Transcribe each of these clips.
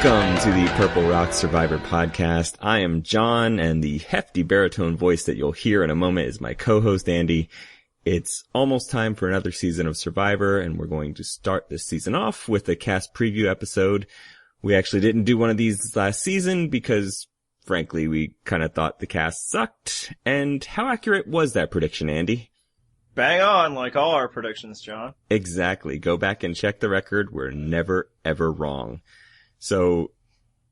Welcome to the Purple Rock Survivor podcast. I am John, and the hefty baritone voice that you'll hear in a moment is my co-host Andy. It's almost time for another season of Survivor, and we're going to start this season off with a cast preview episode. We actually didn't do one of these last season because, frankly, we kind of thought the cast sucked. And how accurate was that prediction, Andy? Bang on, like all our predictions, John. Exactly. Go back and check the record. We're never, ever wrong. So,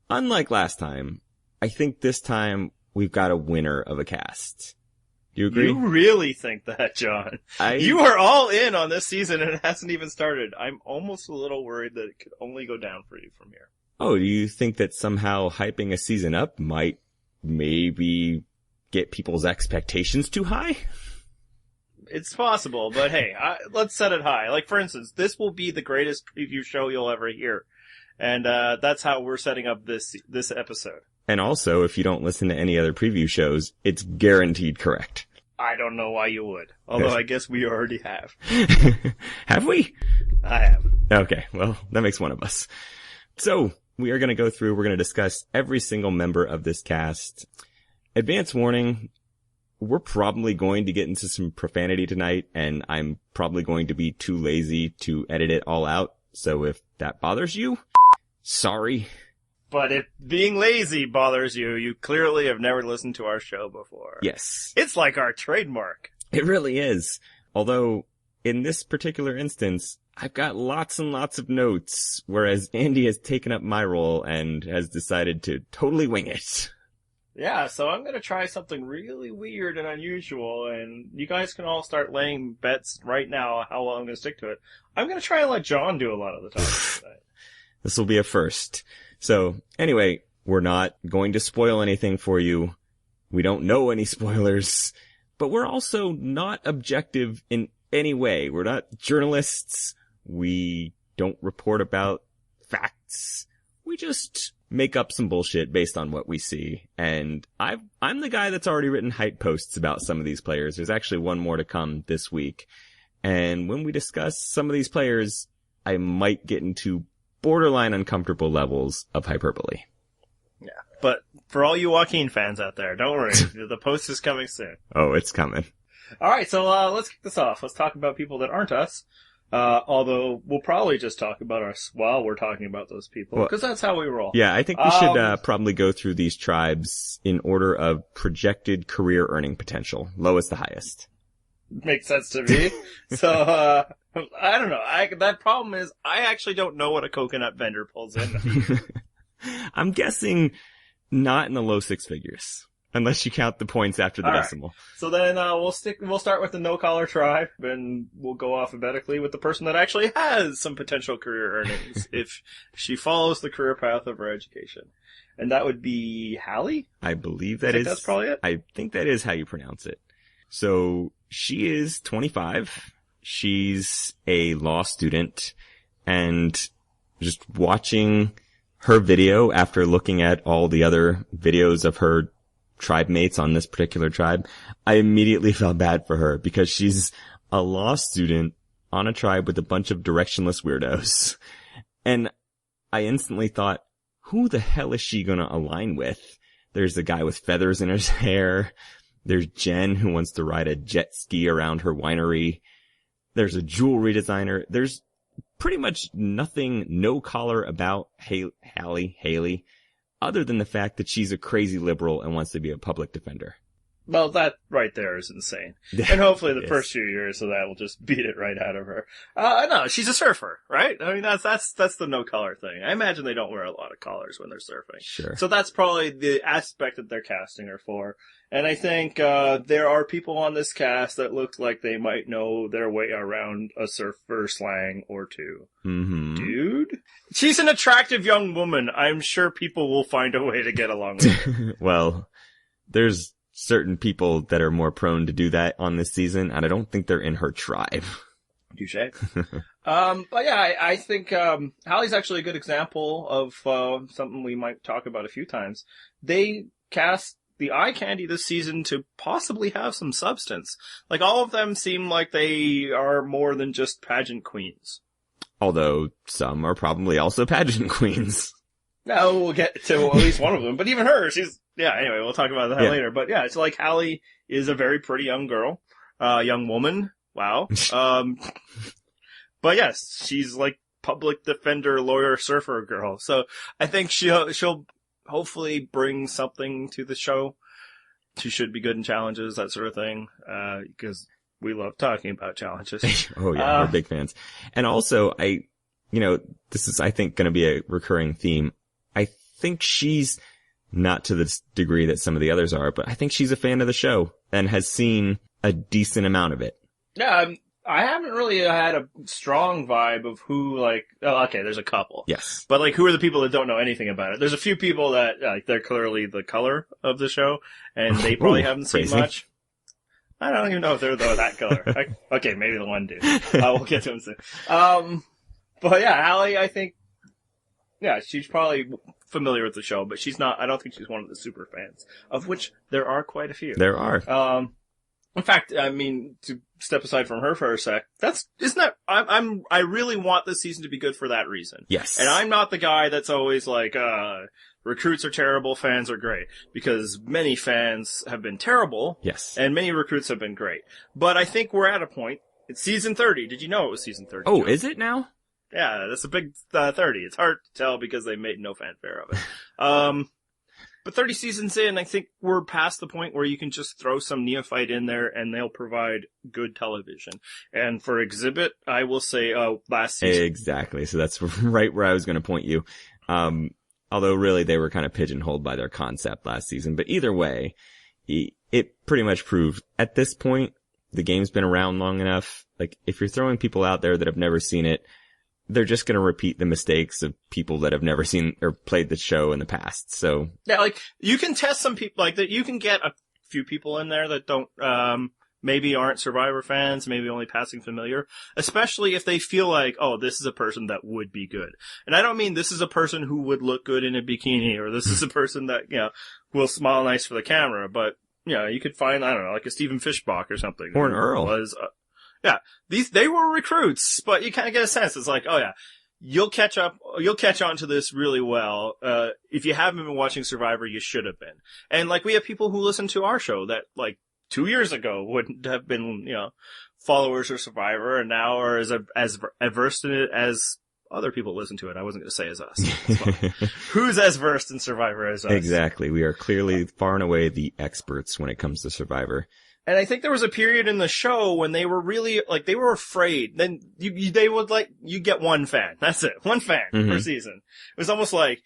unlike last time, I think this time we've got a winner of a cast. Do you agree? You really think that, John? You are all in on this season and it hasn't even started. I'm almost a little worried that it could only go down for you from here. Oh, do you think that somehow hyping a season up might maybe get people's expectations too high? It's possible, but hey, let's set it high. Like, for instance, this will be the greatest preview show you'll ever hear. And that's how we're setting up this episode. And also, if you don't listen to any other preview shows, it's guaranteed correct. I don't know why you would. Although I guess we already have. Have we? I have. Okay, well, that makes one of us. So, we're going to discuss every single member of this cast. Advance warning, we're probably going to get into some profanity tonight, and I'm probably going to be too lazy to edit it all out. So if that bothers you, sorry. But if being lazy bothers you, you clearly have never listened to our show before. Yes. It's like our trademark. It really is. Although, in this particular instance, I've got lots and lots of notes, whereas Andy has taken up my role and has decided to totally wing it. Yeah, so I'm going to try something really weird and unusual, and you guys can all start laying bets right now how long I'm going to stick to it. I'm going to try and let John do a lot of the time. This will be a first. So, anyway, we're not going to spoil anything for you. We don't know any spoilers, but we're also not objective in any way. We're not journalists. We don't report about facts. We just make up some bullshit based on what we see. And I'm the guy that's already written hype posts about some of these players. There's actually one more to come this week. And when we discuss some of these players, I might get into borderline uncomfortable levels of hyperbole. Yeah, but for all you Joaquin fans out there, don't worry. The post is coming soon. Oh, it's coming. All right, so let's kick this off. Let's talk about people that aren't us. Although we'll probably just talk about us while we're talking about those people, because that's how we roll. Yeah, I think we should probably go through these tribes in order of projected career earning potential, lowest to highest. Makes sense to me. So, I don't know. That problem is I actually don't know what a coconut vendor pulls in. I'm guessing not in the low six figures. Unless you count the points after the decimal. Right. So then, we'll start with the no-collar tribe, and we'll go alphabetically with the person that actually has some potential career earnings if she follows the career path of her education. And that would be Hallie? I believe that's probably it? I think that is how you pronounce it. So, she is 25. She's a law student, and just watching her video after looking at all the other videos of her tribe mates on this particular tribe, I immediately felt bad for her because she's a law student on a tribe with a bunch of directionless weirdos. And I instantly thought, who the hell is she gonna align with? There's a guy with feathers in his hair. There's Jen who wants to ride a jet ski around her winery. There's a jewelry designer. There's pretty much nothing no collar about Hallie, other than the fact that she's a crazy liberal and wants to be a public defender. Well, that right there is insane. And hopefully the first few years of that will just beat it right out of her. No, she's a surfer, right? I mean, that's the no collar thing. I imagine they don't wear a lot of collars when they're surfing. Sure. So that's probably the aspect that they're casting her for. And I think, there are people on this cast that look like they might know their way around a surfer slang or two. Mm-hmm. Dude? She's an attractive young woman. I'm sure people will find a way to get along with her. Well, there's certain people that are more prone to do that on this season, and I don't think they're in her tribe. Touché. But yeah, I think, Hallie's actually a good example of, something we might talk about a few times. They cast the eye candy this season to possibly have some substance. Like, all of them seem like they are more than just pageant queens. Although some are probably also pageant queens. No, we'll get to at least one of them. But even her, anyway, we'll talk about that later. But yeah, it's like Hallie is a very pretty young girl, young woman. Wow. But yes, she's like public defender, lawyer, surfer girl. So I think she'll hopefully bring something to the show. She should be good in challenges, that sort of thing, because we love talking about challenges. Oh yeah, we're big fans. And also, this is, I think, going to be a recurring theme. I think she's not to the degree that some of the others are, but I think she's a fan of the show and has seen a decent amount of it. Yeah, I haven't really had a strong vibe of who, there's a couple. Yes. But, who are the people that don't know anything about it? There's a few people that, they're clearly the color of the show, and they probably haven't seen much. I don't even know if they're that color. Okay, maybe the one dude. We'll get to him soon. But yeah, Hallie, I think, she's probably familiar with the show, but I don't think she's one of the super fans, of which there are quite a few. There are. In fact, I mean, to step aside from her for a sec, I really want this season to be good for that reason. Yes. And I'm not the guy that's always like, recruits are terrible, fans are great. Because many fans have been terrible. Yes. And many recruits have been great. But I think we're at a point. It's season 30. Did you know it was season 30? Oh, is it now? Yeah, that's a big 30. It's hard to tell because they made no fanfare of it. But 30 seasons in, I think we're past the point where you can just throw some neophyte in there and they'll provide good television. And for Exhibit, I will say, last season. Exactly. So that's right where I was going to point you. Although really they were kind of pigeonholed by their concept last season. But either way, it pretty much proved at this point, the game's been around long enough. Like, if you're throwing people out there that have never seen it, they're just going to repeat the mistakes of people that have never seen or played the show in the past. So yeah, you can test some people that. You can get a few people in there that don't, maybe aren't Survivor fans, maybe only passing familiar, especially if they feel like, oh, this is a person that would be good. And I don't mean this is a person who would look good in a bikini, or this is a person that, will smile nice for the camera, but, you could find, I don't know, like a Stephen Fishbach or something. Or an Earl. They were recruits, but you kind of get a sense. It's like, oh yeah, you'll catch on to this really well. If you haven't been watching Survivor, you should have been. And we have people who listen to our show that 2 years ago wouldn't have been, followers of Survivor and now are as versed in it as other people listen to it. I wasn't going to say as us. Who's as versed in Survivor as us? Exactly. We are clearly far and away the experts when it comes to Survivor. And I think there was a period in the show when they were really, they were afraid. Then they would you get one fan. That's it. One fan per season. It was almost like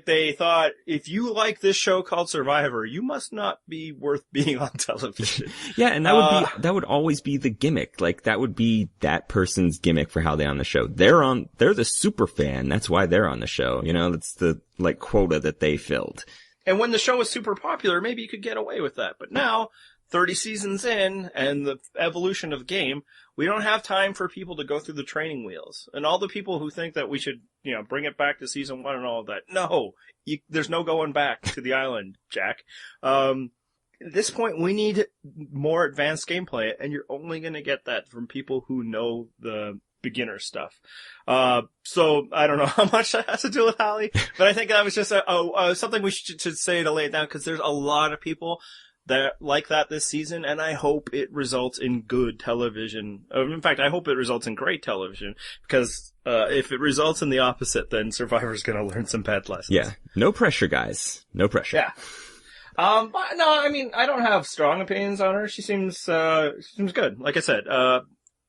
they thought, if you like this show called Survivor, you must not be worth being on television. Yeah, and that would always be the gimmick. That would be that person's gimmick for how they're on the show. They're the super fan. That's why they're on the show. That's the, quota that they filled. And when the show was super popular, maybe you could get away with that. But now, 30 seasons in, and the evolution of game, we don't have time for people to go through the training wheels. And all the people who think that we should, bring it back to season 1 and all of that. No, there's no going back to the island, Jack. At this point, we need more advanced gameplay, and you're only going to get that from people who know the beginner stuff. So I don't know how much that has to do with Hallie, but I think that was just something we should say to lay it down, because there's a lot of people that like that this season, and I hope it results in good television. In fact, I hope it results in great television, because if it results in the opposite, then Survivor's going to learn some bad lessons. Yeah, no pressure, guys. No pressure. Yeah. But no, I mean, I don't have strong opinions on her. She seems good. Like I said,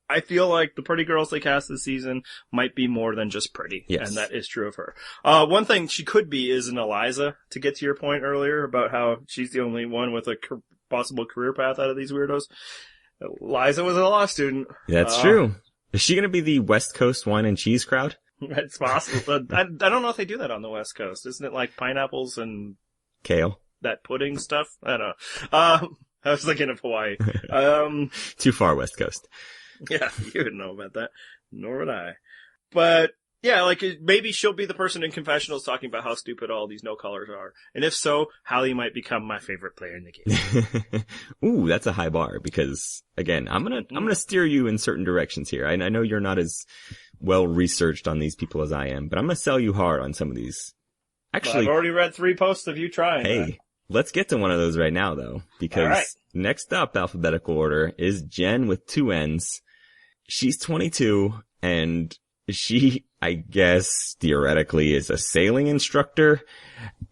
I feel like the pretty girls they cast this season might be more than just pretty. Yes. And that is true of her. One thing she could be is an Eliza, to get to your point earlier about how she's the only one with a possible career path out of these weirdos. Eliza was a law student. That's true. Is she going to be the West Coast wine and cheese crowd? It's possible. I don't know if they do that on the West Coast. Isn't it like pineapples and kale? That pudding stuff? I don't know. I was thinking of Hawaii. Too far West Coast. Yeah, you would know about that. Nor would I. But, yeah, maybe she'll be the person in confessionals talking about how stupid all these no-callers are. And if so, Hallie might become my favorite player in the game. Ooh, that's a high bar, because, again, I'm gonna steer you in certain directions here. I know you're not as well researched on these people as I am, but I'm gonna sell you hard on some of these Actually, I've already read 3 posts of you trying that. Let's get to one of those right now, though, because next up, alphabetical order, is Jen with 2 N's. She's 22, and she, I guess, theoretically is a sailing instructor.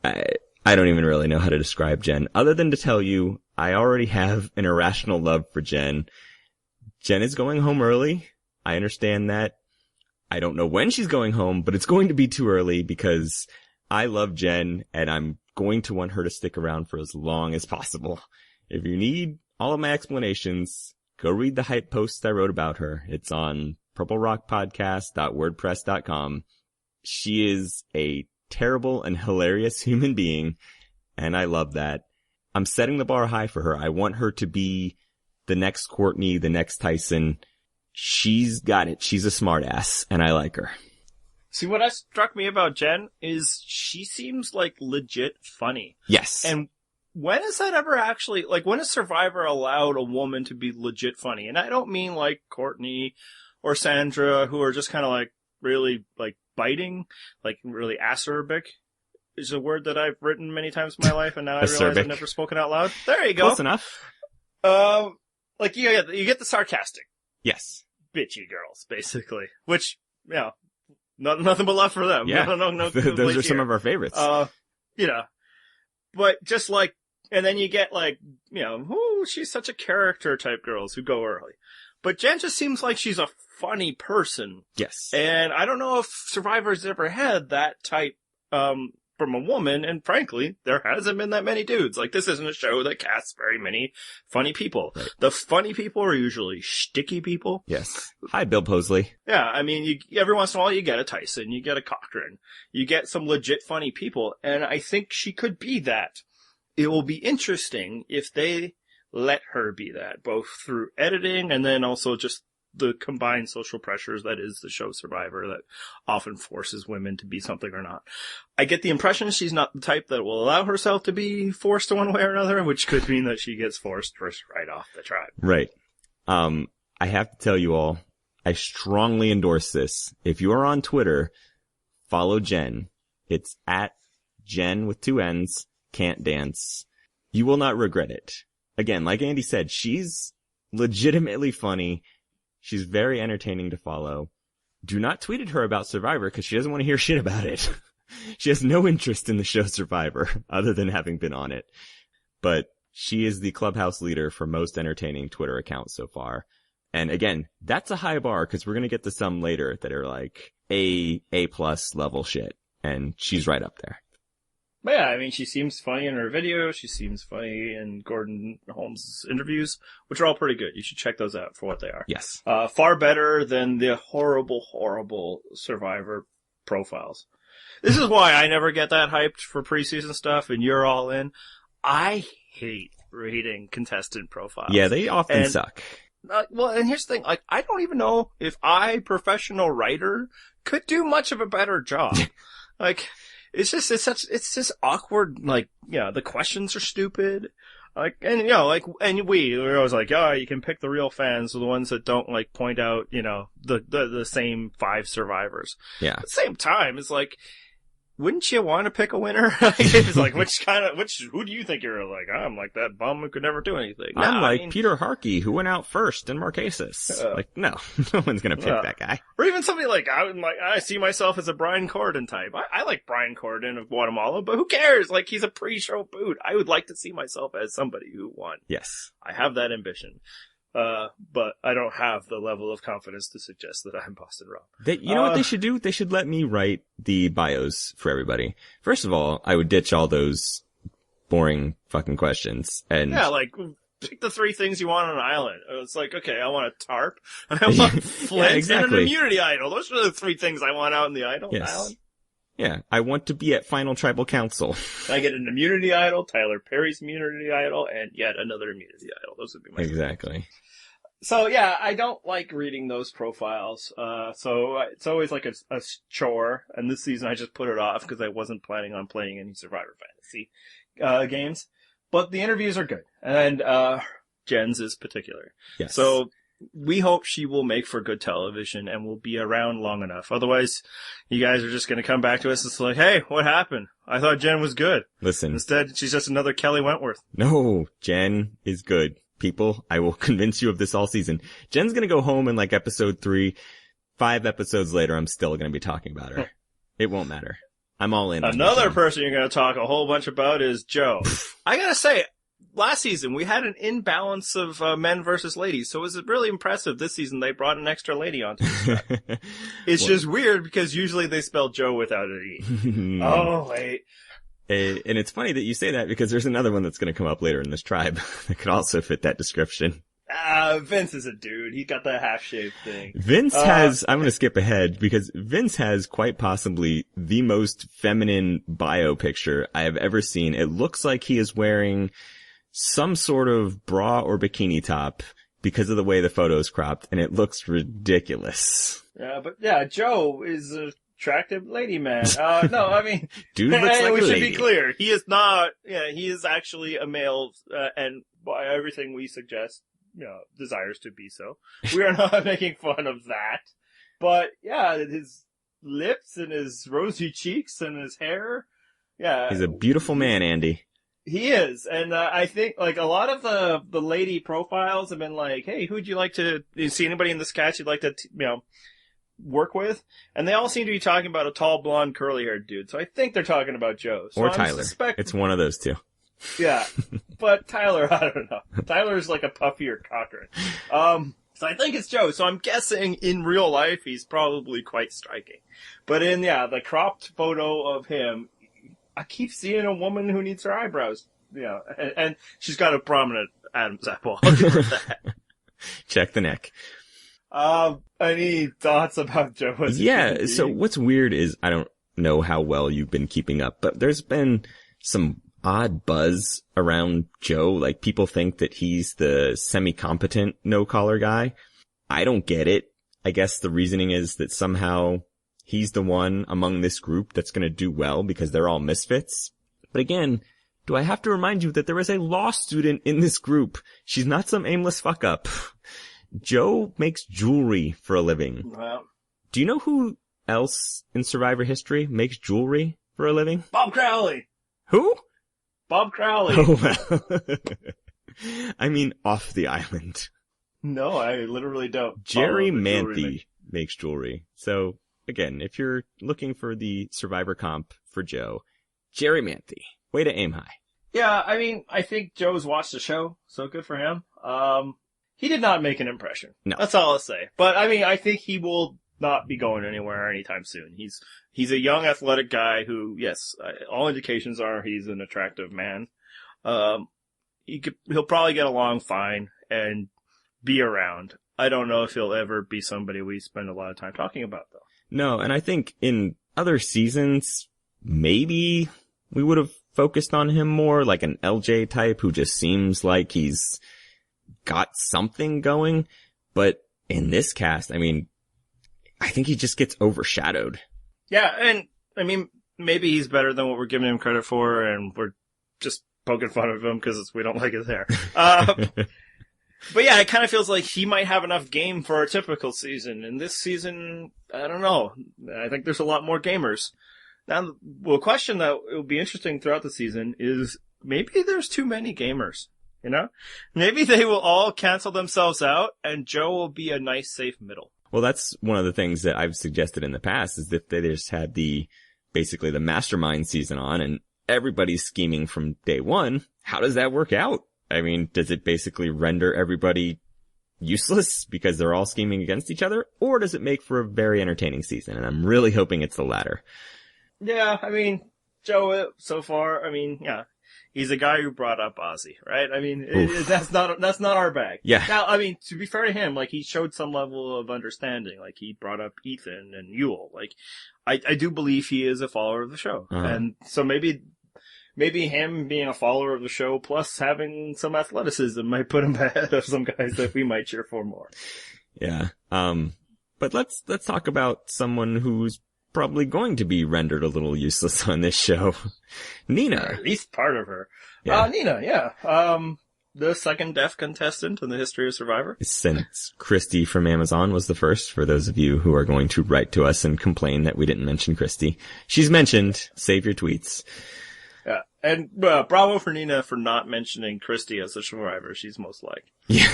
I don't even really know how to describe Jen, other than to tell you I already have an irrational love for Jen. Jen is going home early. I understand that. I don't know when she's going home, but it's going to be too early because I love Jen and I'm going to want her to stick around for as long as possible. If you need all of my explanations, go read the hype posts I wrote about her. It's on purplerockpodcast.wordpress.com. She is a terrible and hilarious human being, and I love that. I'm setting the bar high for her. I want her to be the next Courtney, the next Tyson. She's got it. She's a smartass, and I like her. See, what struck me about Jen is she seems like legit funny. Yes. And when is that ever actually, like, when has Survivor allowed a woman to be legit funny? And I don't mean like Courtney or Sandra, who are just kind of like really like biting, like really acerbic is a word that I've written many times in my life, and now I realize I've never spoken out loud. There you go. Close enough. Like you get the sarcastic. Yes. Bitchy girls, basically. Which, you know, nothing but love for them. Yeah. No, those are some of our favorites. You know. But just like, and then you get like, you know, ooh, she's such a character type girls who go early. But Jen just seems like she's a funny person. Yes. And I don't know if Survivor's ever had that type, from a woman, and frankly, there hasn't been that many dudes. Like, this isn't a show that casts very many funny people. Right. The funny people are usually shticky people. Yes. Hi, Bill Posley. Yeah, I mean, every once in a while you get a Tyson, you get a Cochran, you get some legit funny people, and I think she could be that. It will be interesting if they let her be that, both through editing and then also just the combined social pressures that is the show Survivor that often forces women to be something or not. I get the impression she's not the type that will allow herself to be forced to one way or another, which could mean that she gets forced right off the tribe. Right. I have to tell you all, I strongly endorse this. If you are on Twitter, follow Jen. It's at Jen with 2 N's, can't dance. You will not regret it. Again, like Andy said, she's legitimately funny. She's very entertaining to follow. Do not tweet at her about Survivor because she doesn't want to hear shit about it. She has no interest in the show Survivor other than having been on it. But she is the clubhouse leader for most entertaining Twitter accounts so far. And again, that's a high bar because we're going to get to some later that are like A+ level shit. And she's right up there. But yeah, I mean, she seems funny in her video. She seems funny in Gordon Holmes' interviews, which are all pretty good. You should check those out for what they are. Yes. Far better than the horrible Survivor profiles. This is why I never get that hyped for preseason stuff, and you're all in. I hate reading contestant profiles. Yeah, they often suck. Well, and here's the thing. Like, I don't even know if professional writer, could do much of a better job. Like... It's just awkward, like, yeah, the questions are stupid. Like, and, you know, like, and we're always like, oh, you can pick the real fans, the ones that don't, like, point out, you know, the same 5 survivors. Yeah. At the same time, it's like, wouldn't you want to pick a winner? It's like, who do you think you're like? I'm like that bum who could never do anything. I'm like Peter Harkey, who went out first in Marquesas. Like, no one's gonna pick that guy. Or even somebody like, I see myself as a Brian Corden type. I like Brian Corden of Guatemala, but who cares? Like, he's a pre-show boot. I would like to see myself as somebody who won. Yes. I have that ambition. But I don't have the level of confidence to suggest that I'm Boston Rob. You know what they should do? They should let me write the bios for everybody. First of all, I would ditch all those boring fucking questions. And yeah, like, pick the 3 things you want on an island. It's like, okay, I want a tarp, I want Flint, and an immunity idol. Those are the 3 things I want out in the island. Yeah, I want to be at Final Tribal Council. I get an immunity idol, Tyler Perry's immunity idol, and yet another immunity idol. Those would be my Exactly. So yeah, I don't like reading those profiles. So it's always like a chore. And this season I just put it off because I wasn't planning on playing any Survivor Fantasy games. But the interviews are good, and Jen's is particular. Yes. So we hope she will make for good television and will be around long enough. Otherwise, you guys are just going to come back to us and say, hey, what happened? I thought Jen was good. Listen. Instead, she's just another Kelly Wentworth. No, Jen is good. People, I will convince you of this all season. Jen's going to go home in like episode 3. 5 episodes later, I'm still going to be talking about her. It won't matter. I'm all in. Another person you're going to talk a whole bunch about is Joe. I got to say, last season, we had an imbalance of men versus ladies, so it was really impressive. This season, they brought an extra lady onto the show. It's just weird because usually they spell Joe without an E. Oh, wait. And it's funny that you say that because there's another one that's going to come up later in this tribe that could also fit that description. Vince is a dude. He got the half-shaved thing. Vince has, I'm going to skip ahead because Vince has quite possibly the most feminine bio picture I have ever seen. It looks like he is wearing some sort of bra or bikini top because of the way the photo is cropped, and it looks ridiculous. Yeah, but yeah, Joe is an attractive lady man. No, I mean, dude looks like a lady. We should be clear. He is not, he is actually a male, and by everything we suggest, desires to be so. We are not making fun of that. But yeah, his lips and his rosy cheeks and his hair. Yeah. He's a beautiful man, Andy. He is. And I think like a lot of the lady profiles have been like, hey, who'd you like to you see anybody in this cast you'd like to, work with? And they all seem to be talking about a tall, blonde, curly-haired dude. So I think they're talking about Joe. So or Tyler. It's one of those two. Yeah. But Tyler, I don't know. Tyler's like a puffier Cochran. So I think it's Joe. So I'm guessing in real life he's probably quite striking. But in, the cropped photo of him, I keep seeing a woman who needs her eyebrows. And she's got a prominent Adam's apple. I'll give her that. Check the neck. Any thoughts about Joe? Yeah, so what's weird is I don't know how well you've been keeping up, but there's been some odd buzz around Joe. Like people think that he's the semi-competent no-collar guy. I don't get it. I guess the reasoning is that somehow he's the one among this group that's going to do well because they're all misfits. But again, do I have to remind you that there is a law student in this group? She's not some aimless fuck up. Joe makes jewelry for a living. Wow. Do you know who else in Survivor history makes jewelry for a living? Bob Crowley. Who? Bob Crowley. Oh, well. I mean, off the island. No, I literally don't. Jerry Manthe makes jewelry. So, again, if you're looking for the Survivor comp for Joe, Jerry Manthe. Way to aim high. Yeah, I mean, I think Joe's watched the show, so good for him. He did not make an impression. No. That's all I'll say. But, I mean, I think he will not be going anywhere anytime soon. He's a young, athletic guy who, yes, all indications are he's an attractive man. He'll probably get along fine and be around. I don't know if he'll ever be somebody we spend a lot of time talking about, though. No, and I think in other seasons, maybe we would have focused on him more, like an LJ type who just seems like he's got something going. But in this cast, I mean, I think he just gets overshadowed. Yeah, and I mean, maybe he's better than what we're giving him credit for, and we're just poking fun of him because we don't like his hair. But yeah, it kind of feels like he might have enough game for a typical season. And this season, I don't know. I think there's a lot more gamers. Now, a question that will be interesting throughout the season is maybe there's too many gamers, Maybe they will all cancel themselves out and Joe will be a nice, safe middle. Well, that's one of the things that I've suggested in the past is that they just had basically the mastermind season on and everybody's scheming from day one. How does that work out? I mean, does it basically render everybody useless because they're all scheming against each other? Or does it make for a very entertaining season? And I'm really hoping it's the latter. Yeah, I mean, Joe, so far, he's a guy who brought up Ozzy, right? I mean, that's not our bag. Yeah. Now, I mean, to be fair to him, he showed some level of understanding. He brought up Ethan and Yul. I do believe he is a follower of the show. Uh-huh. And so maybe him being a follower of the show plus having some athleticism might put him ahead of some guys that we might cheer for more. Yeah. But let's talk about someone who's probably going to be rendered a little useless on this show. Nina. At least part of her. Yeah. Nina, yeah. the second deaf contestant in the history of Survivor. Since Christy from Amazon was the first, for those of you who are going to write to us and complain that we didn't mention Christy. She's mentioned. Save your tweets. Yeah, and bravo for Nina for not mentioning Christy as a Survivor. She's most like. Yeah,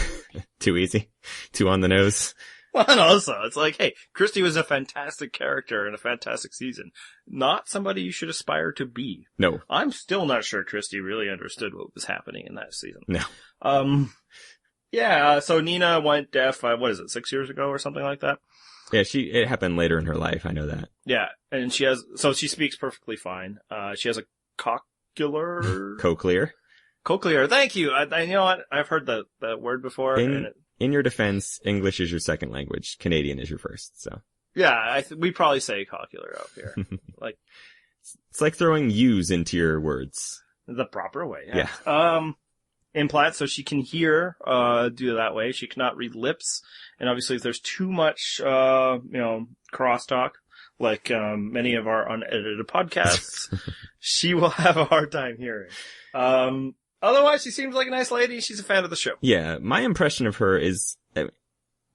too easy. Too on the nose. Well, and also, it's like, hey, Christy was a fantastic character in a fantastic season. Not somebody you should aspire to be. No. I'm still not sure Christy really understood what was happening in that season. No. Yeah, so Nina went deaf, 6 years ago or something like that? Yeah, it happened later in her life, I know that. Yeah, and she speaks perfectly fine. She has a Cochlear. Cochlear, thank you. I you know what? I've heard that word before. In your defense, English is your second language. Canadian is your first, so. Yeah, we probably say cochlear out here. Like, it's like throwing U's into your words. The proper way, yeah. Implant, so she can hear, do it that way. She cannot read lips. And obviously if there's too much, crosstalk, like, many of our unedited podcasts, she will have a hard time hearing. Otherwise, she seems like a nice lady. She's a fan of the show. Yeah, my impression of her is that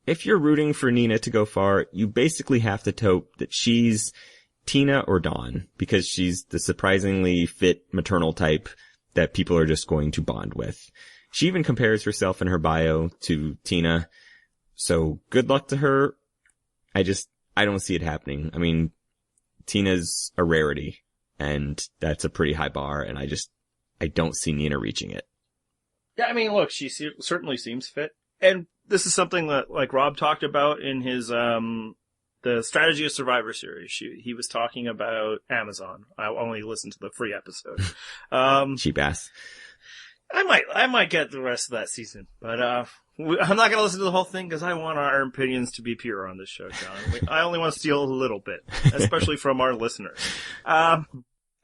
if you're rooting for Nina to go far, you basically have to hope that she's Tina or Dawn, because she's the surprisingly fit maternal type that people are just going to bond with. She even compares herself in her bio to Tina, so good luck to her. I don't see it happening. I mean, Tina's a rarity, and that's a pretty high bar, and I don't see Nina reaching it. Yeah, I mean, look, she certainly seems fit. And this is something that, like, Rob talked about in his, the Strategy of Survivor series. He was talking about Amazon. I only listened to the free episode. Cheap ass. I might get the rest of that season, but, I'm not gonna listen to the whole thing because I want our opinions to be pure on this show, John. I only want to steal a little bit, especially from our listeners.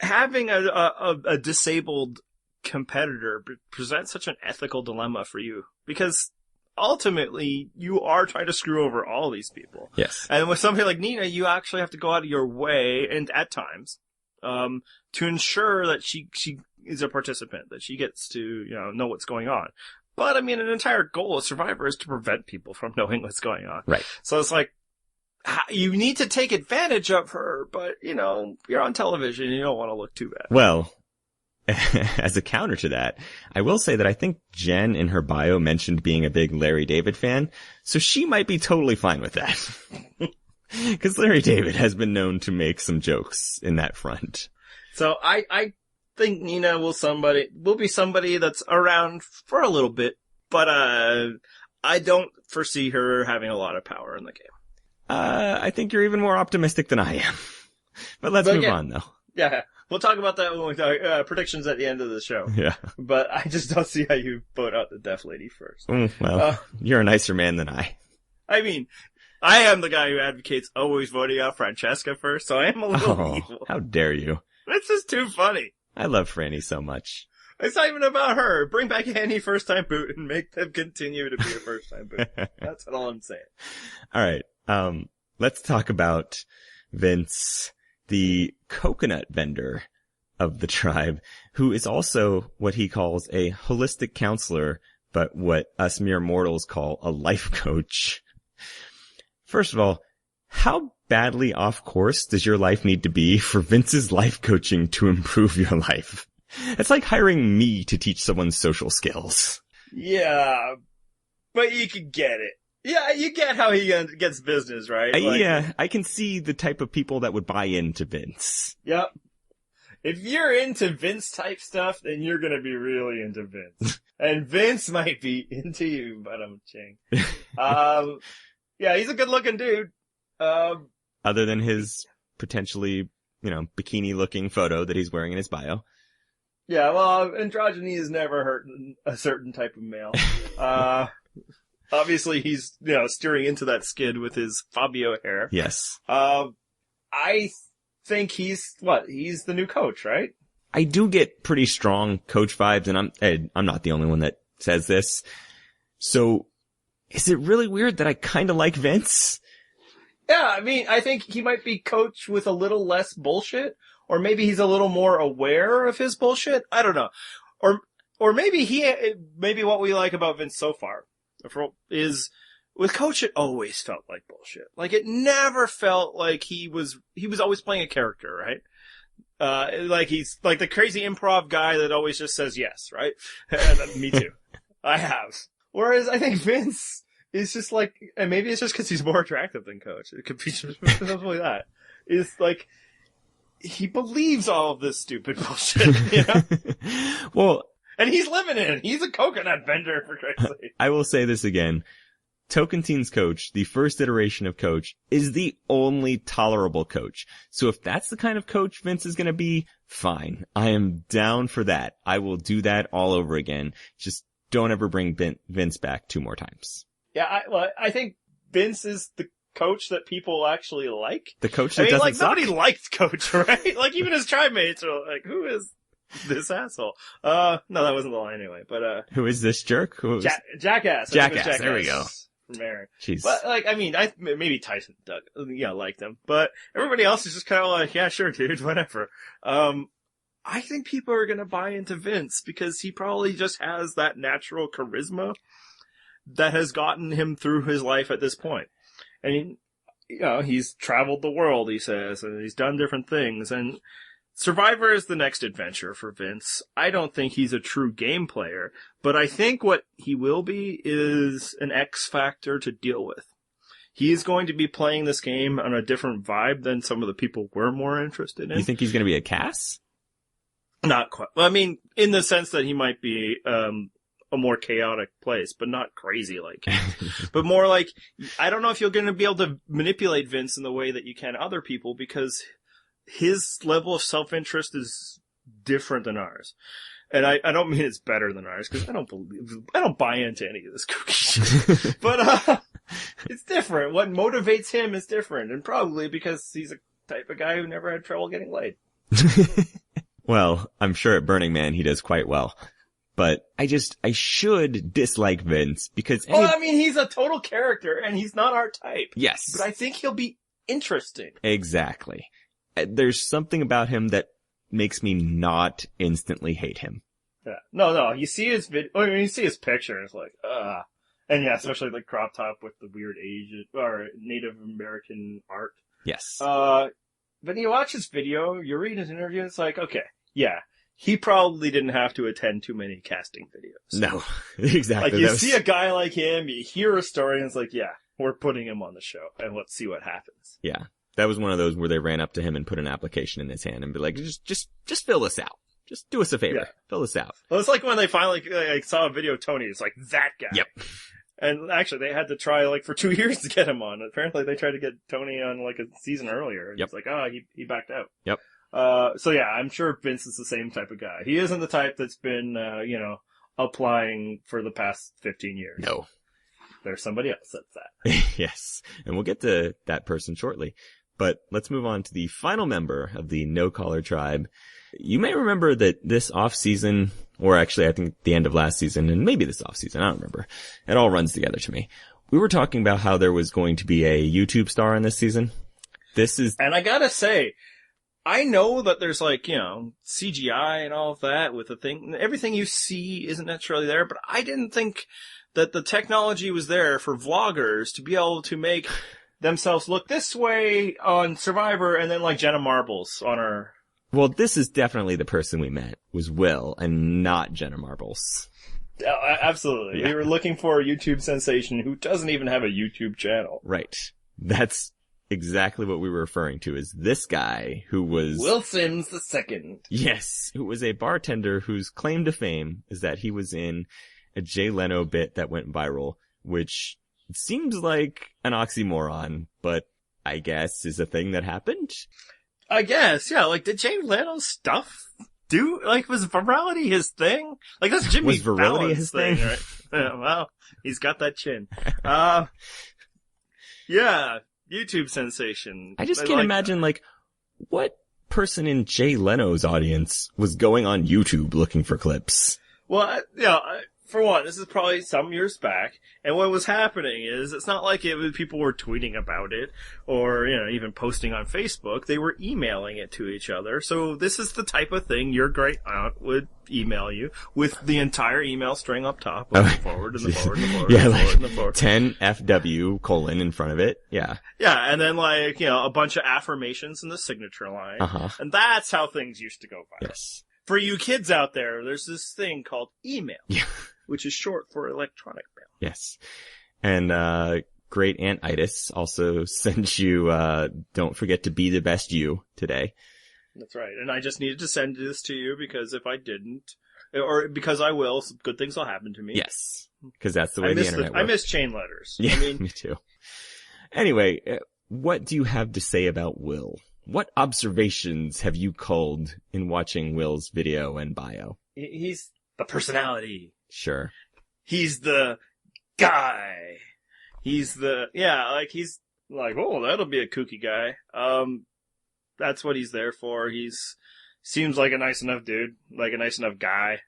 Having a disabled competitor presents such an ethical dilemma for you, because ultimately you are trying to screw over all these people. Yes. And with somebody like Nina, you actually have to go out of your way, and at times, to ensure that she is a participant, that she gets to, know what's going on. But I mean, an entire goal of Survivor is to prevent people from knowing what's going on. Right. So it's like, you need to take advantage of her, but, you're on television and you don't want to look too bad. Well, as a counter to that, I will say that I think Jen in her bio mentioned being a big Larry David fan, so she might be totally fine with that. Because Larry David has been known to make some jokes in that front. So I think Nina will be somebody that's around for a little bit, but I don't foresee her having a lot of power in the game. I think you're even more optimistic than I am. But let's move on, though. Yeah, we'll talk about that when we talk predictions at the end of the show. Yeah. But I just don't see how you vote out the deaf lady first. You're a nicer man than I. I mean, I am the guy who advocates always voting out Francesca first, so I am a little evil. How dare you. It's just too funny. I love Franny so much. It's not even about her. Bring back Annie first-time boot and make them continue to be a first-time boot. That's all I'm saying. All right. Let's talk about Vince, the coconut vendor of the tribe, who is also what he calls a holistic counselor, but what us mere mortals call a life coach. First of all, how badly off course does your life need to be for Vince's life coaching to improve your life? It's like hiring me to teach someone social skills. Yeah, but you could get it. Yeah, you get how he gets business, right? Yeah, I can see the type of people that would buy into Vince. Yep. If you're into Vince type stuff, then you're gonna be really into Vince. And Vince might be into you, but I'm ching. Yeah, he's a good looking dude. Other than his potentially, bikini looking photo that he's wearing in his bio. Yeah, well, androgyny has never hurt a certain type of male. Obviously, he's, steering into that skid with his Fabio hair. Yes. I think he's the new coach, right? I do get pretty strong coach vibes, and I'm not the only one that says this. So, is it really weird that I kind of like Vince? Yeah, I mean, I think he might be coach with a little less bullshit, or maybe he's a little more aware of his bullshit. I don't know. Or maybe what we like about Vince so far is with Coach, it always felt like bullshit. Like it never felt like he was always playing a character, right? Like he's like the crazy improv guy that always just says yes, right? Me too. I have. Whereas I think Vince is just like, and maybe it's just because he's more attractive than Coach. It could be just simply that. Is like, he believes all of this stupid bullshit, you know? Well, and he's living in it. He's a coconut vendor, for Christ's sake. I will say this again. Tocantins Coach, the first iteration of Coach, is the only tolerable Coach. So if that's the kind of Coach Vince is going to be, fine. I am down for that. I will do that all over again. Just don't ever bring Vince back 2 more times. Yeah, I think Vince is the Coach that people actually like. The Coach that doesn't suck? Nobody liked Coach, right? Like, even his tribe mates are like, who is this asshole? No, that wasn't the line anyway, but, who is this jerk? Jackass. Jackass, there we go. From Aaron. Jeez. But, like, I mean, maybe Tyson Doug, liked him, but everybody else is just kind of like, yeah, sure, dude, whatever. I think people are gonna buy into Vince because he probably just has that natural charisma that has gotten him through his life at this point. And, he's traveled the world, he says, and he's done different things, and Survivor is the next adventure for Vince. I don't think he's a true game player, but I think what he will be is an X factor to deal with. He's going to be playing this game on a different vibe than some of the people we're more interested in. You think he's going to be a Cass? Not quite. Well, I mean, in the sense that he might be a more chaotic place, but not crazy like him. But more like, I don't know if you're going to be able to manipulate Vince in the way that you can other people, because his level of self-interest is different than ours. And I don't mean it's better than ours, because I don't buy into any of this kooky shit. But, it's different. What motivates him is different. And probably because he's a type of guy who never had trouble getting laid. Well, I'm sure at Burning Man he does quite well. But I should dislike Vince because... he's a total character and he's not our type. Yes. But I think he'll be interesting. Exactly. There's something about him that makes me not instantly hate him. Yeah. No. You see his you see his picture and it's like, And yeah, especially the crop top with the weird Asian or Native American art. Yes. But you watch his video, you read his interview, it's like, okay, yeah. He probably didn't have to attend too many casting videos. No, exactly. Like, you see a guy like him, you hear a story, and it's like, yeah, we're putting him on the show, and let's see what happens. Yeah. That was one of those where they ran up to him and put an application in his hand and be like, just fill this out. Just do us a favor. Yeah. Fill this out. Well, it's like when they finally saw a video of Tony, it's like, that guy. Yep. And actually, they had to try, for 2 years to get him on. Apparently, they tried to get Tony on, a season earlier. And It's like, he backed out. Yep. So yeah, I'm sure Vince is the same type of guy. He isn't the type that's been, applying for the past 15 years. No. There's somebody else that's that. Yes. And we'll get to that person shortly. But let's move on to the final member of the No Collar tribe. You may remember that this off-season, or actually I think the end of last season, and maybe this off-season, I don't remember. It all runs together to me. We were talking about how there was going to be a YouTube star in this season. And I gotta say, I know that there's CGI and all of that with the thing. Everything you see isn't necessarily there, but I didn't think that the technology was there for vloggers to be able to make themselves look this way on Survivor and then Jenna Marbles on her. Well, this is definitely the person we met, was Will, and not Jenna Marbles. Absolutely. Yeah. We were looking for a YouTube sensation who doesn't even have a YouTube channel. Right. That's exactly what we were referring to, is this guy who was... Will Sims II. Yes, who was a bartender whose claim to fame is that he was in a Jay Leno bit that went viral, which seems like an oxymoron, but I guess is a thing that happened. I guess, yeah. Did Jay Leno's stuff was virality his thing? That's Jimmy Fallon's virility his thing, right? Yeah, well, he's got that chin. Yeah, YouTube sensation. I just can't imagine, what person in Jay Leno's audience was going on YouTube looking for clips? Well, for one, this is probably some years back, and what was happening is it's not like people were tweeting about it or, even posting on Facebook. They were emailing it to each other. So this is the type of thing your great aunt would email you with the entire email string up top, forward and the forward and the forward. Yeah, and the like forward and the forward. 10 FW : in front of it. Yeah. Yeah, and then a bunch of affirmations in the signature line. And that's how things used to go viral. Yes. For you kids out there, there's this thing called email. Yeah. Which is short for electronic mail. Yes. And, great Aunt Itis also sent you, don't forget to be the best you today. That's right. And I just needed to send this to you because if I didn't, or because I will, some good things will happen to me. Yes. Because that's the way the internet works. I miss chain letters. Yeah, me too. Anyway, what do you have to say about Will? What observations have you culled in watching Will's video and bio? He's the personality. Sure. He's the guy. He's he's like, oh, that'll be a kooky guy. That's what he's there for. Seems like a nice enough dude, like a nice enough guy.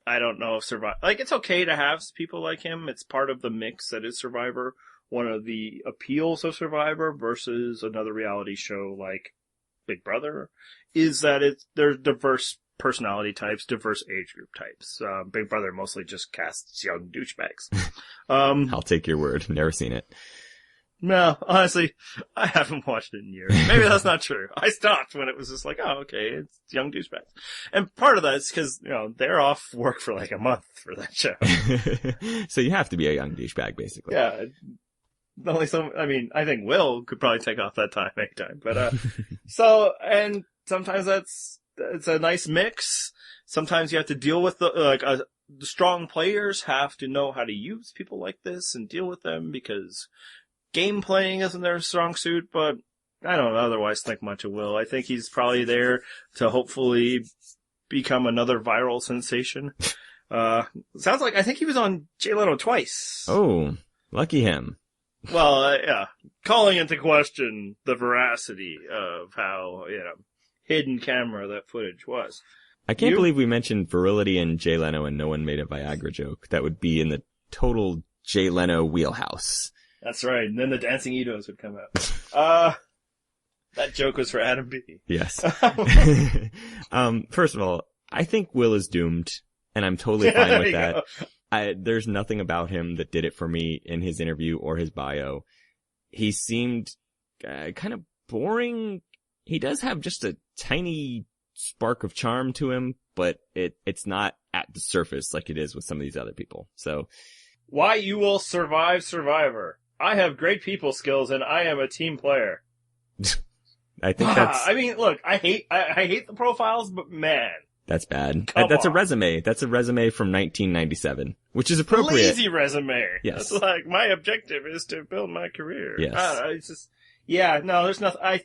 I don't know if it's okay to have people like him. It's part of the mix that is Survivor. One of the appeals of Survivor versus another reality show like Big Brother is that there's diverse personality types, diverse age group types. Big Brother mostly just casts young douchebags. I'll take your word. Never seen it. No, honestly, I haven't watched it in years. Maybe that's not true. I stopped when it was just like, oh, okay, it's young douchebags. And part of that is because, they're off work for like a month for that show. So you have to be a young douchebag, basically. Yeah. I think Will could probably take off that time anytime. But, and sometimes it's a nice mix. Sometimes you have to deal with the strong players have to know how to use people like this and deal with them because game playing isn't their strong suit, but I don't otherwise think much of Will. I think he's probably there to hopefully become another viral sensation. Sounds like I think he was on Jay Leno twice. Oh, lucky him. Well, yeah, calling into question the veracity of how, hidden camera that footage was. I can't believe we mentioned virility and Jay Leno and no one made a Viagra joke. That would be in the total Jay Leno wheelhouse. That's right. And then the dancing Edos would come out. That joke was for Adam B. Yes. First of all, I think Will is doomed, and I'm totally fine with that. There's nothing about him that did it for me in his interview or his bio. He seemed kind of boring. He does have just a tiny spark of charm to him, but it's not at the surface like it is with some of these other people. So, why you will survive Survivor? I have great people skills and I am a team player. I think that's. I mean, look, I hate the profiles, but man, that's bad. That's a resume. That's a resume from 1997, which is appropriate. Lazy resume. Yes. It's like my objective is to build my career. Yes. It's just, no, there's nothing.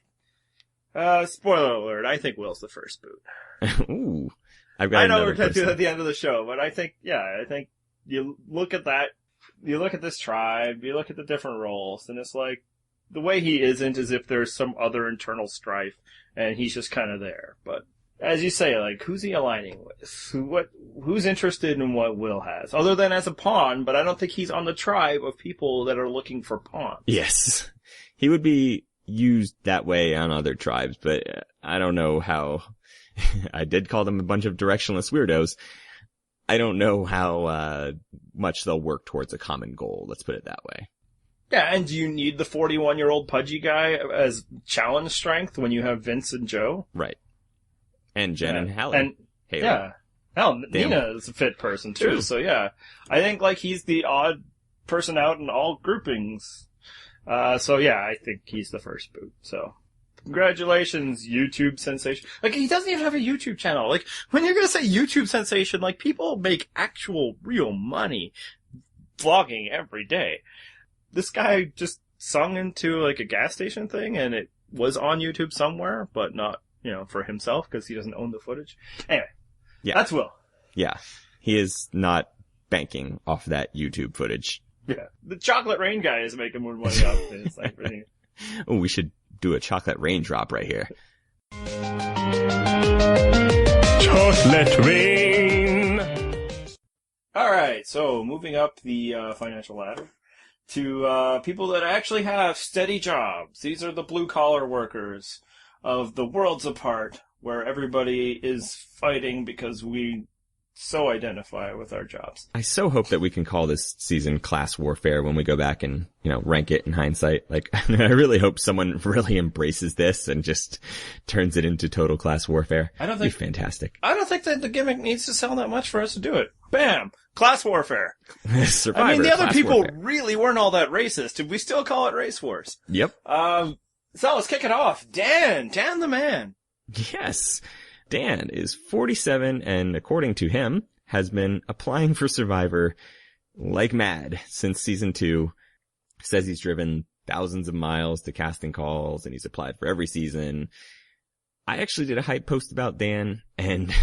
Spoiler alert, I think Will's the first boot. Ooh. I know we're going to do that at the end of the show, but I think you look at that, you look at this tribe, you look at the different roles, and it's like, the way he isn't as if there's some other internal strife, and he's just kind of there. But, as you say, like, who's he aligning with? Who's interested in what Will has? Other than as a pawn, but I don't think he's on the tribe of people that are looking for pawns. Yes. He would be used that way on other tribes, but I don't know how. I did call them a bunch of directionless weirdos. I don't know how much they'll work towards a common goal, let's put it that way. Yeah, and do you need the 41-year-old pudgy guy as challenge strength when you have Vince and Joe? Right. And Jen and Hallie. And Haley. Yeah. Hell, Nina is a fit person too, so yeah. I think he's the odd person out in all groupings. So yeah, I think he's the first boot, so. Congratulations, YouTube sensation. He doesn't even have a YouTube channel. When you're gonna say YouTube sensation, people make actual real money vlogging every day. This guy just sung into a gas station thing and it was on YouTube somewhere, but not, for himself because he doesn't own the footage. Anyway. Yeah. That's Will. Yeah. He is not banking off that YouTube footage. Yeah. The Chocolate Rain guy is making more money off of it. It's Oh, we should do a Chocolate Rain drop right here. Chocolate Rain. All right, so moving up the financial ladder to people that actually have steady jobs. These are the blue-collar workers of the worlds apart, where everybody is fighting because we so identify with our jobs. I so hope that we can call this season class warfare when we go back and, rank it in hindsight. Like, I really hope someone really embraces this and just turns it into total class warfare. It'd be fantastic. I don't think that the gimmick needs to sell that much for us to do it. Bam! Class warfare. Survivor, I mean, the other people warfare. really weren't all that racist. Did we still call it race wars? Yep. So let's kick it off. Dan the man. Yes. Dan is 47 and, according to him, has been applying for Survivor like mad since season 2. Says he's driven thousands of miles to casting calls and he's applied for every season. I actually did a hype post about Dan, and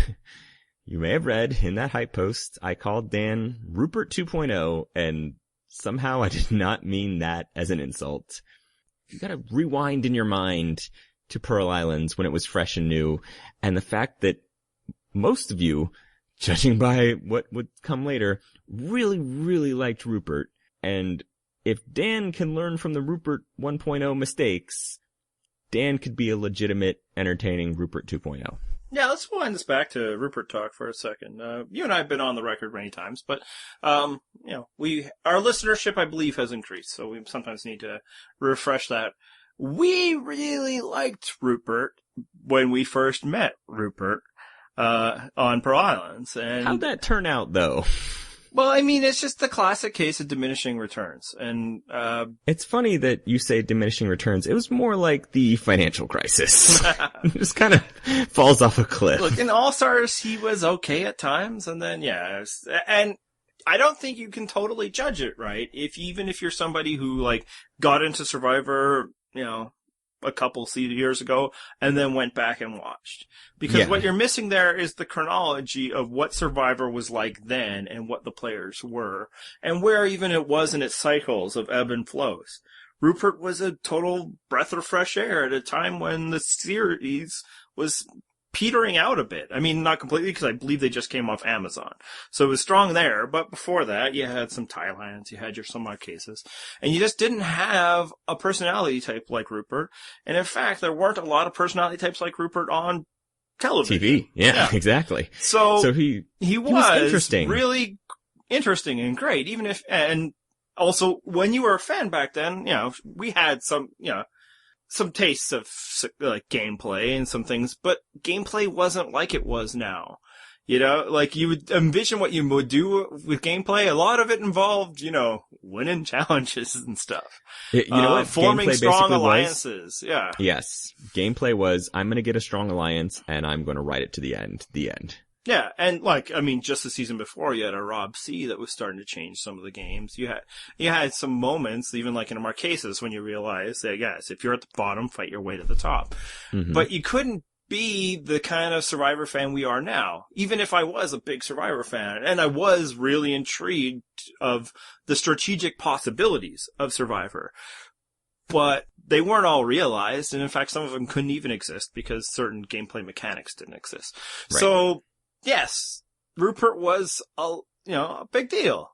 you may have read in that hype post, I called Dan Rupert 2.0, and somehow I did not mean that as an insult. You gotta rewind in your mind to Pearl Islands when it was fresh and new, and the fact that most of you, judging by what would come later, really, really liked Rupert. And if Dan can learn from the Rupert 1.0 mistakes, Dan could be a legitimate, entertaining Rupert 2.0. Yeah, let's wind this back to Rupert talk for a second. You and I have been on the record many times, but, our listenership, I believe, has increased, so we sometimes need to refresh that. We really liked Rupert when we first met Rupert, on Pearl Islands. And how'd that turn out, though? Well, I mean, it's just the classic case of diminishing returns. And, it's funny that you say diminishing returns. It was more like the financial crisis. It just kind of falls off a cliff. Look, in All-Stars, he was okay at times, and then, and I don't think you can totally judge it, right? Even if you're somebody who, got into Survivor, a couple years ago, and then went back and watched. Because what you're missing there is the chronology of what Survivor was like then, and what the players were, and where even it was in its cycles of ebb and flows. Rupert was a total breath of fresh air at a time when the series was petering out a bit. I mean, not completely, because I believe they just came off Amazon. So it was strong there, but before that, you had some Thailands, you had your some odd cases, and you just didn't have a personality type like Rupert. And in fact, there weren't a lot of personality types like Rupert on television. TV, yeah. Exactly. So he was interesting. Really interesting and great, even if, and also, when you were a fan back then, we had some tastes of gameplay and some things, but gameplay wasn't like it was now. You would envision what you would do with gameplay. A lot of it involved, winning challenges and stuff. You know what? Forming gameplay strong alliances. Yeah. Yes. Gameplay was, I'm going to get a strong alliance and I'm going to ride it to the end. The end. Yeah, and just the season before, you had a Rob C that was starting to change some of the games. You had some moments, even like in Marquesas, when you realized that, yes, if you're at the bottom, fight your way to the top. Mm-hmm. But you couldn't be the kind of Survivor fan we are now, even if I was a big Survivor fan, and I was really intrigued of the strategic possibilities of Survivor. But they weren't all realized, and in fact, some of them couldn't even exist because certain gameplay mechanics didn't exist. Right. So, yes, Rupert was a big deal.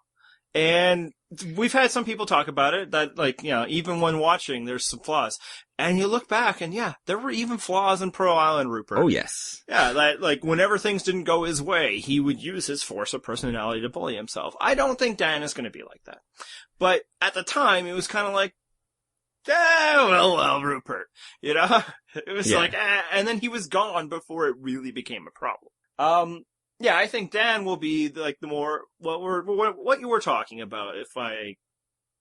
And we've had some people talk about it that, even when watching, there's some flaws. And you look back and there were even flaws in Pearl Island Rupert. Oh, yes. Yeah, whenever things didn't go his way, he would use his force of personality to bully himself. I don't think Dan is going to be like that. But at the time, it was kind of like, well, Rupert. It was and then he was gone before it really became a problem. I think Dan will be the more what you were talking about, if I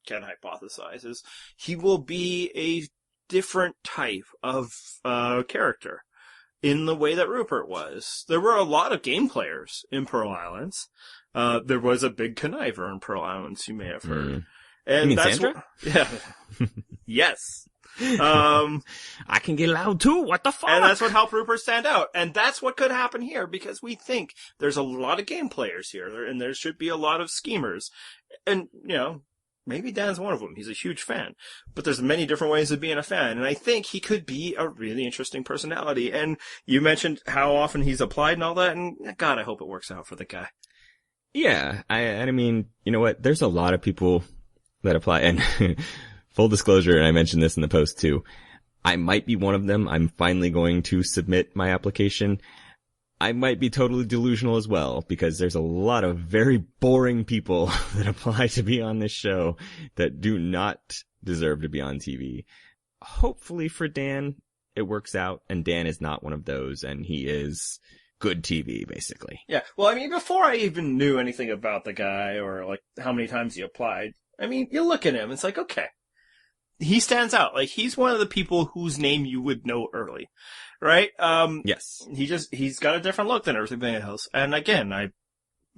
can hypothesize, is he will be a different type of character in the way that Rupert was. There were a lot of game players in Pearl Islands. There was a big conniver in Pearl Islands, you may have heard. And you mean that's Sandra? Yes. I can get loud too. What the fuck? And that's what helped Rupert stand out. And that's what could happen here, because we think there's a lot of game players here, and there should be a lot of schemers. And, maybe Dan's one of them. He's a huge fan. But there's many different ways of being a fan. And I think he could be a really interesting personality. And you mentioned how often he's applied and all that. And God, I hope it works out for the guy. Yeah, I mean, you know what? There's a lot of people that apply, and full disclosure, and I mentioned this in the post too, I might be one of them. I'm finally going to submit my application. I might be totally delusional as well, because there's a lot of very boring people that apply to be on this show that do not deserve to be on TV. Hopefully for Dan, it works out, and Dan is not one of those, and he is good TV, basically. Yeah. Well, I mean, before I even knew anything about the guy or like how many times he applied, I mean, you look at him, it's like, okay, he stands out. Like, he's one of the people whose name you would know early, right? Yes. He's got a different look than everything else. And again, I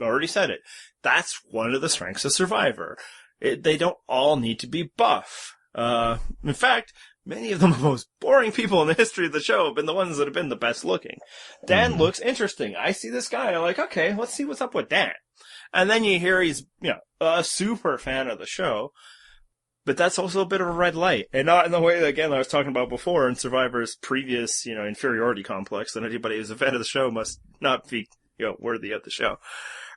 already said it. That's one of the strengths of Survivor. They don't all need to be buff. In fact, many of the most boring people in the history of the show have been the ones that have been the best looking. Dan looks interesting. I see this guy, I'm like, okay, let's see what's up with Dan. And then you hear he's, a super fan of the show, but that's also a bit of a red light. And not in the way that, again, I was talking about before in Survivor's previous, inferiority complex, that anybody who's a fan of the show must not be, worthy of the show.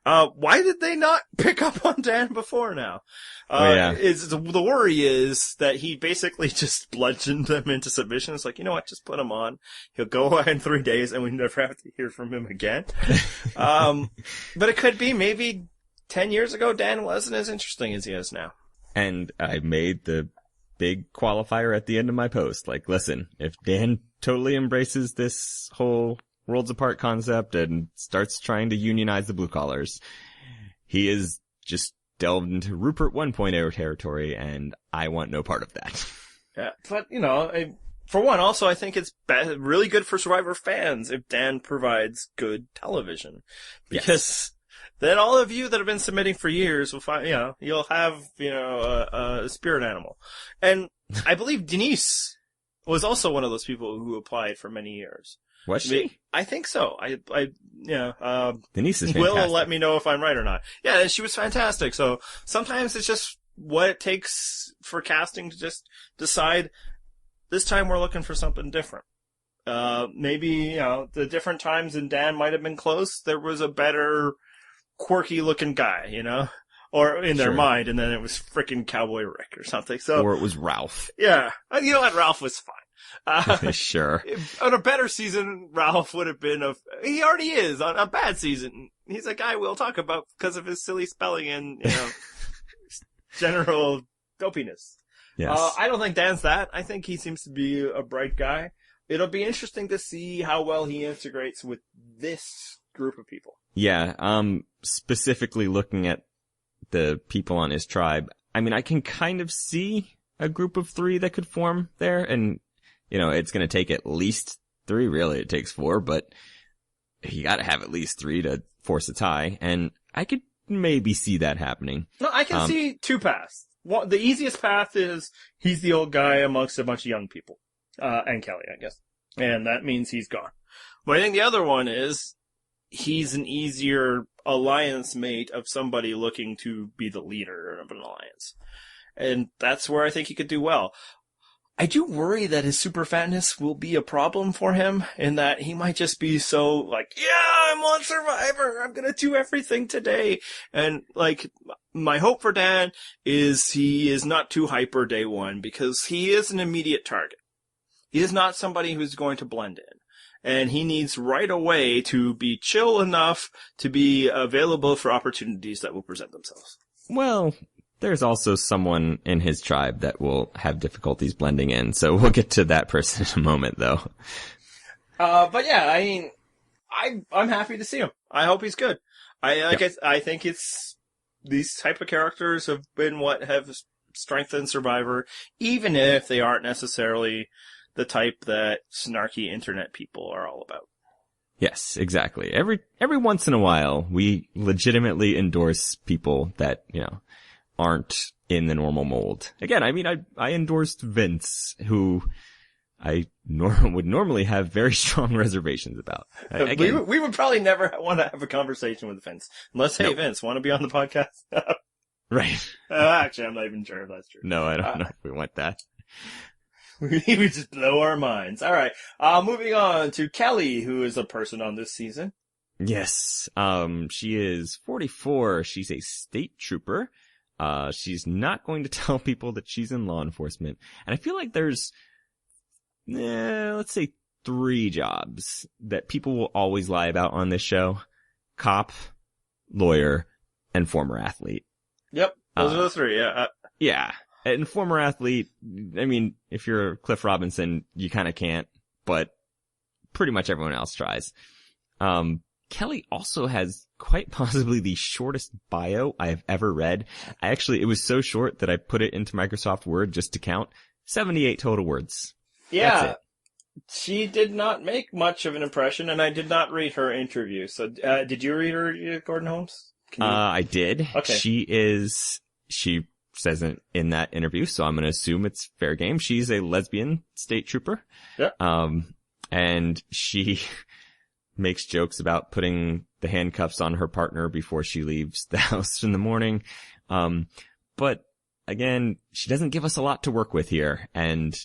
Why did they not pick up on Dan before now? The worry is that he basically just bludgeoned them into submission. It's like, you know what, just put him on. He'll go away in 3 days and we never have to hear from him again. But it could be maybe 10 years ago, Dan wasn't as interesting as he is now. And I made the big qualifier at the end of my post. Like, listen, if Dan totally embraces this whole worlds apart concept and starts trying to unionize the blue collars, he is just delved into Rupert 1.0 territory, and I want no part of that. Yeah, but, for one, also, I think it's really good for Survivor fans if Dan provides good television. Because then all of you that have been submitting for years will find, you'll have, a spirit animal. And I believe Denise was also one of those people who applied for many years. Was she? I think so. Denise is fantastic. Will let me know if I'm right or not. Yeah, she was fantastic. So sometimes it's just what it takes for casting to just decide this time we're looking for something different. Maybe, the different times in Dan might have been close. There was a better quirky looking guy, or in their mind, and then it was frickin' Cowboy Rick or something. So, or it was Ralph. Yeah. You know what? Ralph was fine. Sure. On a better season, Ralph would have been he already is on a bad season. He's a guy we'll talk about because of his silly spelling and, general dopiness. Yes. I don't think Dan's that. I think he seems to be a bright guy. It'll be interesting to see how well he integrates with this group of people. Yeah. Specifically looking at the people on his tribe, I mean, I can kind of see a group of 3 that could form there, and it's going to take at least 3. Really, it takes 4, but you got to have at least 3 to force a tie, and I could maybe see that happening. No, I can see 2 paths. The easiest path is he's the old guy amongst a bunch of young people, and Kelly, I guess, and that means he's gone. But I think the other one is he's an easier alliance mate of somebody looking to be the leader of an alliance. And that's where I think he could do well. I do worry that his super fatness will be a problem for him, in that he might just be so like, yeah, I'm on Survivor, I'm gonna do everything today. And like, my hope for Dan is he is not too hyper day one, because he is an immediate target. He is not somebody who's going to blend in. And he needs right away to be chill enough to be available for opportunities that will present themselves. Well, there's also someone in his tribe that will have difficulties blending in, so we'll get to that person in a moment, though. But yeah, I mean, I'm happy to see him. I hope he's good. I think it's these type of characters have been what have strengthened Survivor, even if they aren't necessarily the type that snarky internet people are all about. Yes, exactly. Every once in a while, we legitimately endorse people that, aren't in the normal mold. Again, I mean, I endorsed Vince, who I would normally have very strong reservations about. We would probably never want to have a conversation with Vince. Unless, hey, Vince, want to be on the podcast? Right. Actually, I'm not even sure if that's true. No, I don't know if we want that. We would just blow our minds. All right. Moving on to Kelly, who is a person on this season. Yes. She is 44. She's a state trooper. She's not going to tell people that she's in law enforcement. And I feel like there's, let's say 3 jobs that people will always lie about on this show. Cop, lawyer, and former athlete. Yep. Those are the 3. Yeah. Yeah. And former athlete, I mean, if you're Cliff Robinson, you kind of can't, but pretty much everyone else tries. Kelly also has quite possibly the shortest bio I have ever read. It was so short that I put it into Microsoft Word just to count. 78 total words. Yeah. That's it. She did not make much of an impression, and I did not read her interview. So, did you read her, Gordon Holmes? I did. Okay. She says in that interview, so I'm going to assume it's fair game. She's a lesbian state trooper. Yeah. And she makes jokes about putting the handcuffs on her partner before she leaves the house in the morning. But again, she doesn't give us a lot to work with here and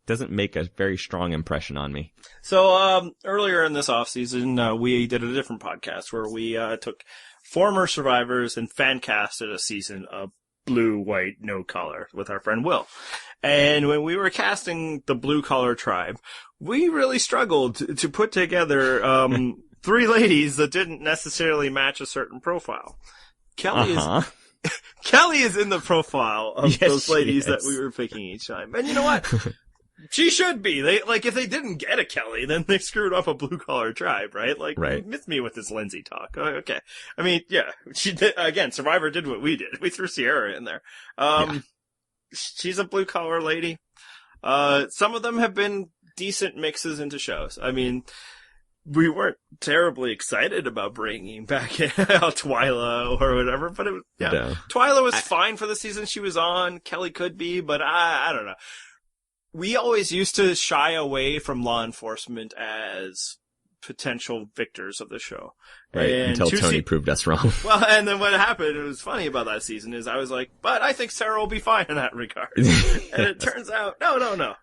doesn't make a very strong impression on me. So, earlier in this offseason, we did a different podcast where we, took former survivors and fan casted a season of Blue, White, No Collar with our friend Will. And when we were casting the Blue Collar tribe, we really struggled to put together, 3 ladies that didn't necessarily match a certain profile. Kelly is in the profile of those ladies that we were picking each time. And you know what? She should be. If they didn't get a Kelly, then they screwed up a blue collar tribe, right? Miss me with this Lindsay talk. Okay. I mean, yeah, she did, again, Survivor did what we did. We threw Sierra in there. She's a blue collar lady. Some of them have been decent mixes into shows. I mean, we weren't terribly excited about bringing back Twyla or whatever, but it was, No. Twyla was fine for the season she was on. Kelly could be, but I don't know. We always used to shy away from law enforcement as potential victors of the show. Right, until Tony proved us wrong. Well, and then what happened, it was funny about that season, is I was like, but I think Sarah will be fine in that regard. And it turns out, no.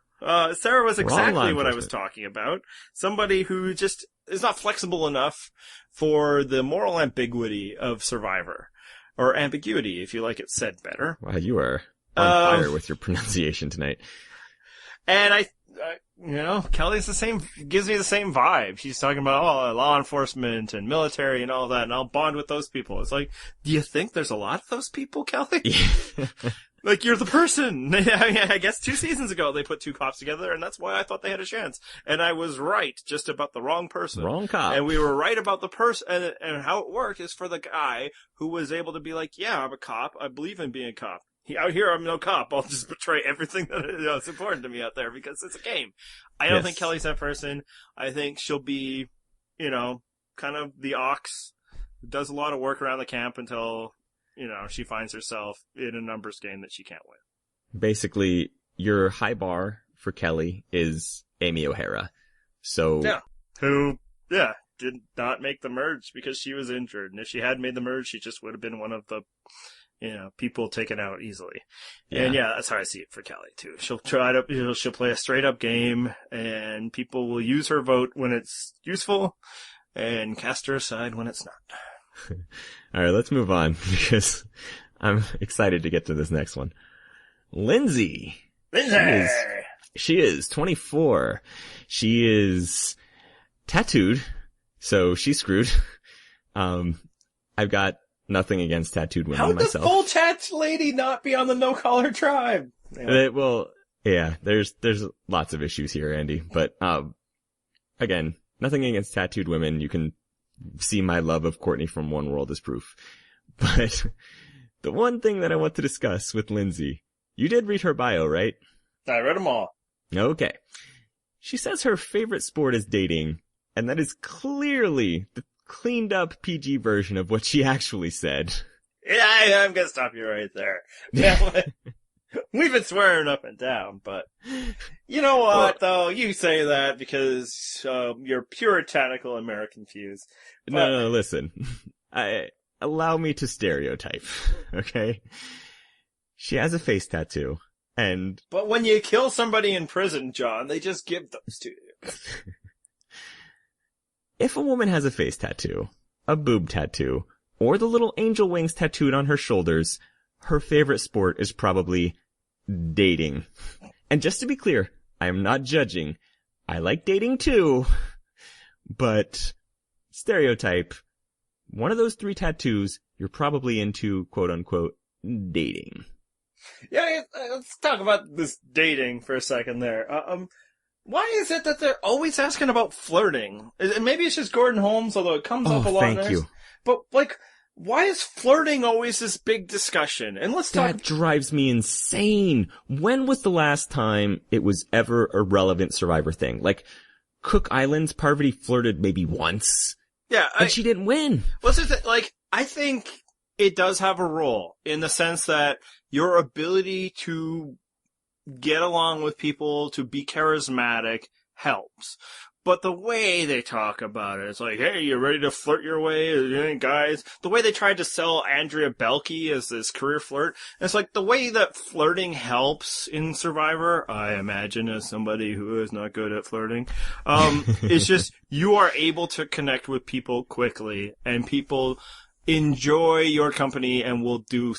Sarah was exactly what I was talking about. Somebody who just is not flexible enough for the moral ambiguity of Survivor. Or ambiguity, if you like it said better. Wow, you are on fire with your pronunciation tonight. And Kelly's gives me the same vibe. She's talking about, law enforcement and military and all that, and I'll bond with those people. It's like, do you think there's a lot of those people, Kelly? Like, you're the person. I guess 2 seasons ago they put 2 cops together, and that's why I thought they had a chance. And I was right, just about the wrong person. Wrong cop. And we were right about the person, and how it worked is for the guy who was able to be like, yeah, I'm a cop. I believe in being a cop. Out here, I'm no cop. I'll just betray everything that is important to me out there because it's a game. I don't think Kelly's that person. I think she'll be, kind of the ox who does a lot of work around the camp until, she finds herself in a numbers game that she can't win. Basically, your high bar for Kelly is Amy O'Hara. So, who did not make the merge because she was injured. And if she had made the merge, she just would have been one of the people taken out easily. Yeah. And that's how I see it for Kelly too. She'll she'll play a straight up game and people will use her vote when it's useful and cast her aside when it's not. All right, let's move on because I'm excited to get to this next one. Lindsay. She is 24. She is tattooed, so she's screwed. I've got nothing against tattooed women myself. How does full tat lady not be on the no collar tribe? There's lots of issues here, Andy. But again, nothing against tattooed women. You can see my love of Courtney from One World as proof. But the one thing that I want to discuss with Lindsay, you did read her bio, right? I read them all. Okay. She says her favorite sport is dating, and that is clearly the cleaned up PG version of what she actually said. Yeah, I'm gonna stop you right there. We've been swearing up and down, but you know what, though? You say that because you're puritanical American views. But... No, listen. Allow me to stereotype, okay? She has a face tattoo, and... But when you kill somebody in prison, John, they just give those to you. If a woman has a face tattoo, a boob tattoo, or the little angel wings tattooed on her shoulders, her favorite sport is probably dating. And just to be clear, I am not judging. I like dating too. But stereotype, one of those 3 tattoos, you're probably into quote-unquote dating. Yeah, let's talk about this dating for a second there. Why is it that they're always asking about flirting? Maybe it's just Gordon Holmes, although it comes up a lot. Thank you. But, like, why is flirting always this big discussion? And let's talk... That drives me insane. When was the last time it was ever a relevant Survivor thing? Like, Cook Islands, Parvati flirted maybe once. Yeah. And she didn't win. Well, I think it does have a role in the sense that your ability to get along with people, to be charismatic, helps. But the way they talk about it, it's like, hey, you ready to flirt your way, guys? The way they tried to sell Andrea Belke as this career flirt, it's like the way that flirting helps in Survivor, I imagine as somebody who is not good at flirting, it's just you are able to connect with people quickly, and people enjoy your company and will do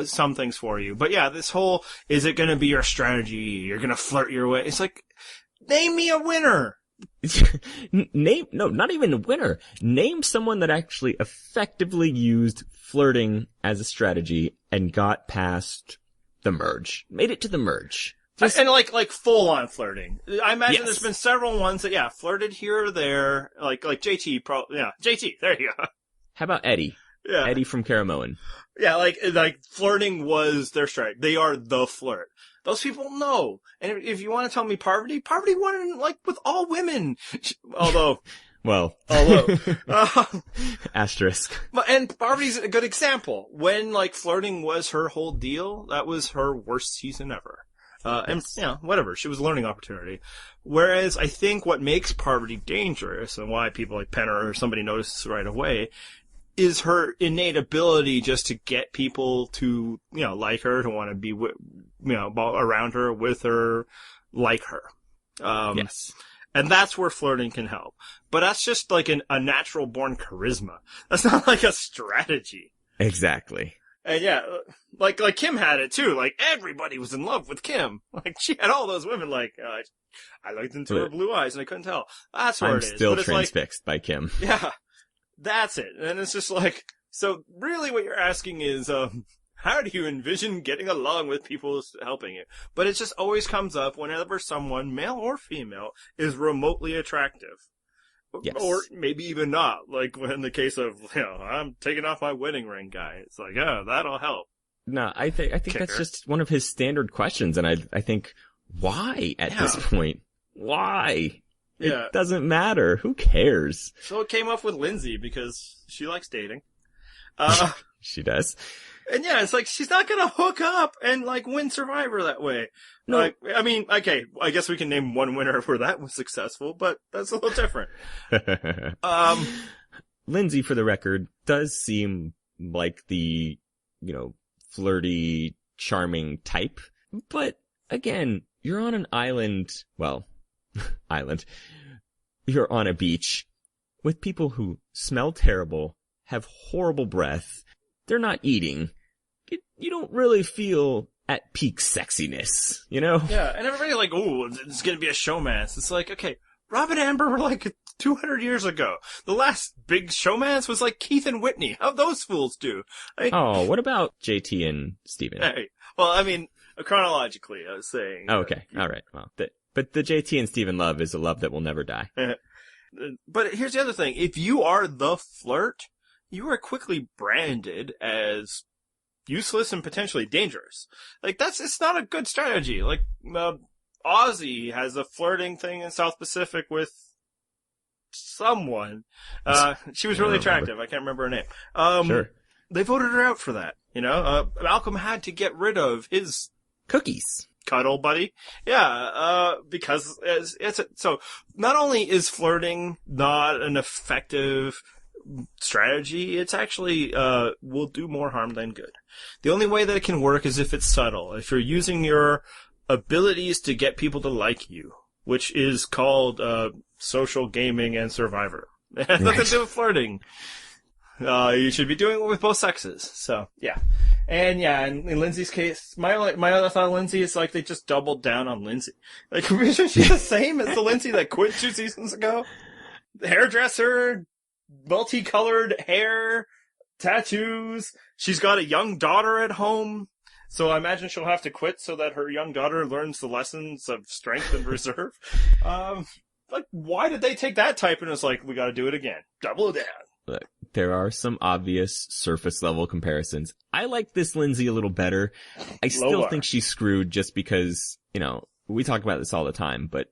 some things for you. But yeah, this whole, is it going to be your strategy? You're going to flirt your way. It's like, name me a winner. Not even a winner. Name someone that actually effectively used flirting as a strategy and got past the merge. Made it to the merge. And like full on flirting. I imagine There's been several ones that, flirted here or there. Like JT, JT, there you go. How about Eddie? Yeah. Eddie from Caramoan. Yeah, like flirting was their strike. They are the flirt. Those people know. And if you want to tell me Parvati won, like, with all women. Although... asterisk. And Parvati's a good example. When, like, flirting was her whole deal, that was her worst season ever. And, whatever. She was a learning opportunity. Whereas I think what makes Parvati dangerous, and why people like Penner or somebody notices right away, is her innate ability just to get people to, like her, to want to be, around her, with her, like her. Yes. And that's where flirting can help. But that's just like a natural born charisma. That's not like a strategy. Exactly. And like Kim had it too. Like, everybody was in love with Kim. Like, she had all those women, like, I looked into her blue eyes and I couldn't tell. That's where it is. I'm still transfixed by Kim. Yeah. That's it. And it's just like, so really what you're asking is, how do you envision getting along with people helping you? But it just always comes up whenever someone, male or female, is remotely attractive. Yes. Or maybe even not. Like in the case of, I'm taking off my wedding ring guy. It's like, that'll help. No, I think that's just one of his standard questions. And I think, why at this point? Why? It doesn't matter. Who cares? So it came up with Lindsay because she likes dating. She does. And it's like, she's not gonna hook up and like win Survivor that way. No. Like, I mean, okay, I guess we can name one winner where that was successful, but that's a little different. Lindsay, for the record, does seem like the, flirty, charming type. But again, you're on an island, island. You're on a beach with people who smell terrible, have horrible breath. They're not eating. You don't really feel at peak sexiness, Yeah, and everybody like, ooh, it's gonna be a showmance. It's like, okay, Rob and Amber were like 200 years ago. The last big showmance was like Keith and Whitney. How'd those fools do? What about JT and Steven? Hey, well, I mean, chronologically, I was saying. Oh, okay, alright, well, but the JT and Steven love is a love that will never die. But here's the other thing. If you are the flirt, you are quickly branded as useless and potentially dangerous. Like, it's not a good strategy. Like, Ozzy has a flirting thing in South Pacific with someone. She was really attractive. I can't remember her name. Sure. They voted her out for that, Malcolm had to get rid of his cookies. Cuddle buddy. Yeah, because so not only is flirting not an effective strategy, it's actually will do more harm than good. The only way that it can work is if it's subtle. If you're using your abilities to get people to like you, which is called social gaming and Survivor. It has nothing to do with flirting. You should be doing it with both sexes. So, yeah. And yeah, in Lindsay's case, my other thought of Lindsay is like they just doubled down on Lindsay. Like, she's the same as the Lindsay that quit 2 seasons ago. Hairdresser, multicolored hair, tattoos. She's got a young daughter at home. So I imagine she'll have to quit so that her young daughter learns the lessons of strength and reserve. Like, why did they take that type and it's like, we gotta do it again. Double it down. Look, there are some obvious surface level comparisons. I like this Lindsay a little better. I still think she's screwed just because, you know, we talk about this all the time, but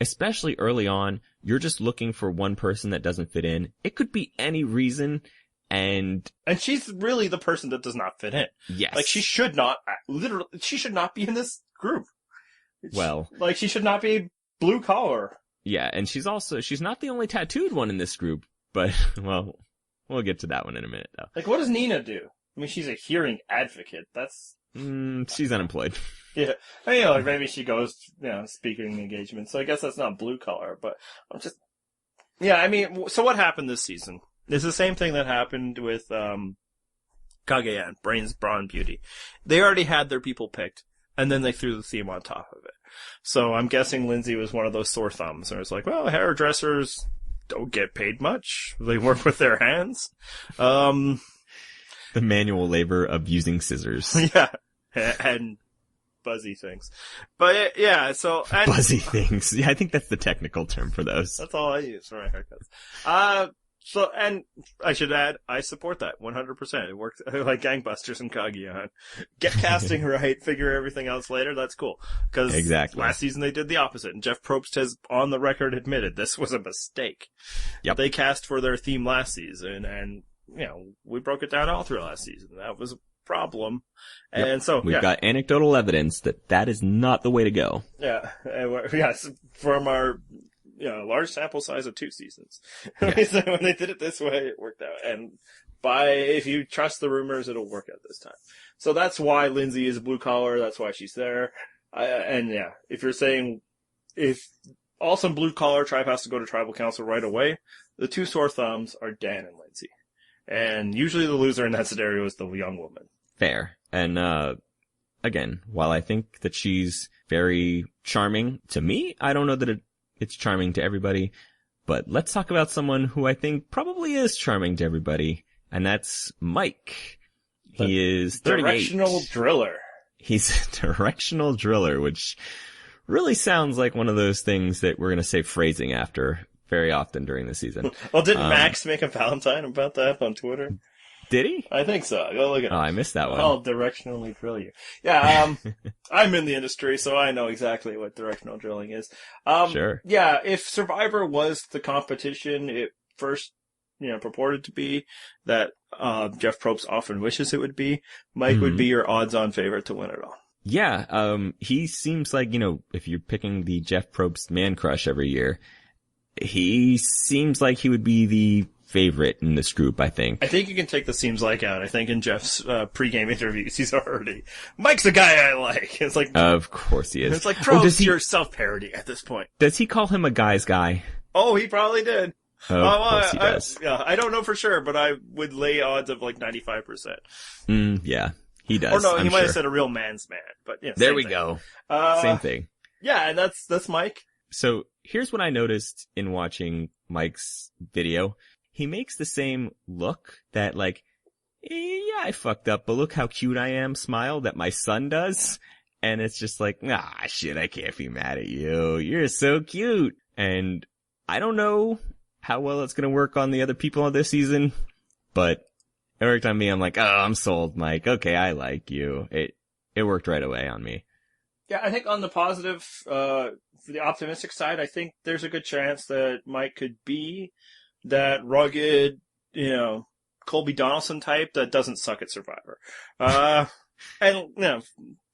especially early on, you're just looking for one person that doesn't fit in. It could be any reason. And she's really the person that does not fit in. Yes. Like, she should not be in this group. Well. Like, she should not be blue collar. Yeah, and she's not the only tattooed one in this group, but, well, we'll get to that one in a minute, though. Like, what does Nina do? I mean, she's a hearing advocate. That's... she's unemployed. Yeah. I mean, like, maybe she goes, speaking engagements, so I guess that's not blue collar, but I'm just... Yeah, I mean, so what happened this season? It's the same thing that happened with, Cagayan, Brains, Brawn, Beauty. They already had their people picked, and then they threw the theme on top of it. So I'm guessing Lindsay was one of those sore thumbs, and it's like, well, hairdressers don't get paid much. They work with their hands. The manual labor of using scissors. Yeah. And buzzy things. But yeah, so... Buzzy things. Yeah, I think that's the technical term for those. That's all I use for my haircuts. So, and I should add, I support that 100%. It works like gangbusters and Cagayan. Get casting right, figure everything else later, that's cool. Because exactly. Last season they did the opposite, and Jeff Probst has on the record admitted this was a mistake. Yep. They cast for their theme last season, and, we broke it down all through last season. That was a problem. Yep. And so, We've got anecdotal evidence that is not the way to go. Yeah. Yes, from our... large sample size of 2 seasons. Yeah. So when they did it this way, it worked out. And if you trust the rumors, it'll work out this time. So that's why Lindsay is a blue collar. That's why she's there. If you're saying, if Awesome Blue Collar Tribe has to go to Tribal Council right away, the 2 sore thumbs are Dan and Lindsay. And usually the loser in that scenario is the young woman. Fair. And, again, while I think that she's very charming to me, I don't know that it's charming to everybody, but let's talk about someone who I think probably is charming to everybody, and that's Mike. He is 38. Directional driller. He's a directional driller, which really sounds like one of those things that we're going to say phrasing after very often during the season. Well, didn't Max make a Valentine about that on Twitter? Did he? I think so. Go look at it. Oh, I missed that one. I'll directionally drill you. Yeah, I'm in the industry, so I know exactly what directional drilling is. Sure. Yeah, if Survivor was the competition it first, purported to be, that Jeff Probst often wishes it would be, Mike would be your odds-on favorite to win it all. Yeah, he seems like, if you're picking the Jeff Probst man crush every year, he seems like he would be the favorite in this group, I think. I think you can take the seems like out. I think in Jeff's pregame interviews, he's already, Mike's the guy I like. It's like, of course he is. It's like, Probst, you're self-parody at this point. Does he call him a guy's guy? Oh, he probably did. Of course he does. I don't know for sure, but I would lay odds of like 95%. Yeah, he does. Or no, he might have said a real man's man, but there we go. Same thing. Yeah, and that's Mike. So here's what I noticed in watching Mike's video. He makes the same look that yeah, I fucked up, but look how cute I am smile that my son does. And it's just like, shit, I can't be mad at you. You're so cute. And I don't know how well it's going to work on the other people on this season, but it worked on me. I'm like, oh, I'm sold, Mike. Okay, I like you. It worked right away on me. Yeah, I think on the positive, for the optimistic side, I think there's a good chance that Mike could be that rugged, Colby Donaldson type that doesn't suck at Survivor. And,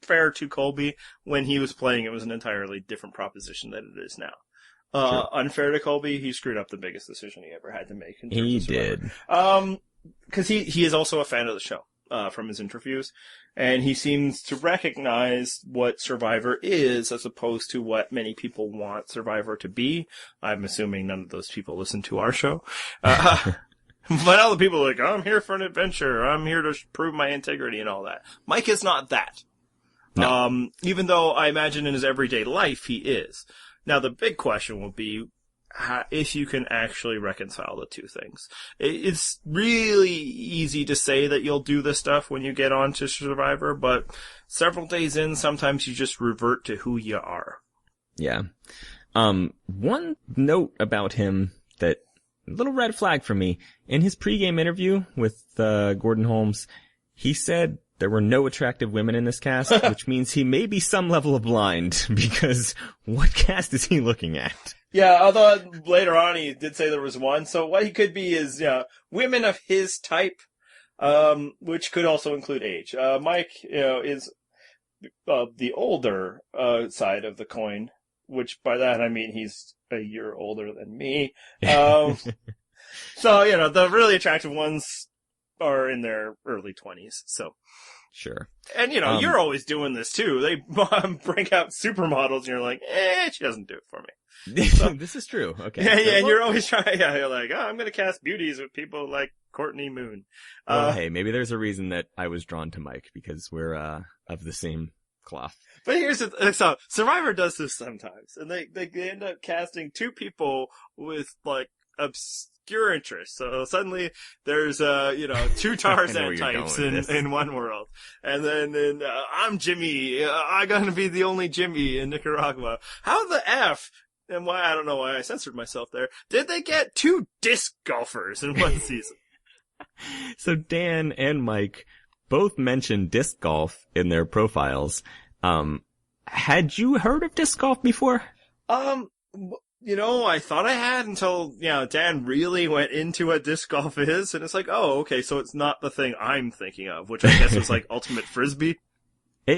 fair to Colby, when he was playing, it was an entirely different proposition than it is now. Sure. Unfair to Colby, he screwed up the biggest decision he ever had to make. He did. Because he is also a fan of the show, from his interviews. And he seems to recognize what Survivor is as opposed to what many people want Survivor to be. I'm assuming none of those people listen to our show. But other people are like, I'm here for an adventure. I'm here to prove my integrity and all that. Mike is not that. No. Even though I imagine in his everyday life he is. Now the big question will be if you can actually reconcile the two things. It's really easy to say that you'll do this stuff when you get onto Survivor, but several days in, sometimes you just revert to who you are. Yeah. One note about him that, a little red flag for me, in his pregame interview with Gordon Holmes, he said there were no attractive women in this cast, which means he may be some level of blind, because what cast is he looking at? Yeah, although later on he did say there was one, so what he could be is women of his type, which could also include age. Mike, is the older side of the coin, which by that I mean he's a year older than me. So, the really attractive ones are in their early 20s, so. Sure. And, you're always doing this too. They bring out supermodels and you're like, she doesn't do it for me. So, this is true. Okay. Yeah, and you're always trying, you're like, I'm going to cast beauties with people like Courtney Moon. Well, hey, maybe there's a reason that I was drawn to Mike, because we're, of the same cloth. But here's so Survivor does this sometimes, and they end up casting two people with, like, obscure interests. So suddenly there's, two Tarzan types in one world. And then I'm Jimmy. I'm going to be the only Jimmy in Nicaragua. How the F, and why, I don't know why I censored myself there, did they get two disc golfers in one season? So Dan and Mike both mentioned disc golf in their profiles. Had you heard of disc golf before? I thought I had until, Dan really went into what disc golf is, and it's like, oh, okay, so it's not the thing I'm thinking of, which I guess was like Ultimate Frisbee.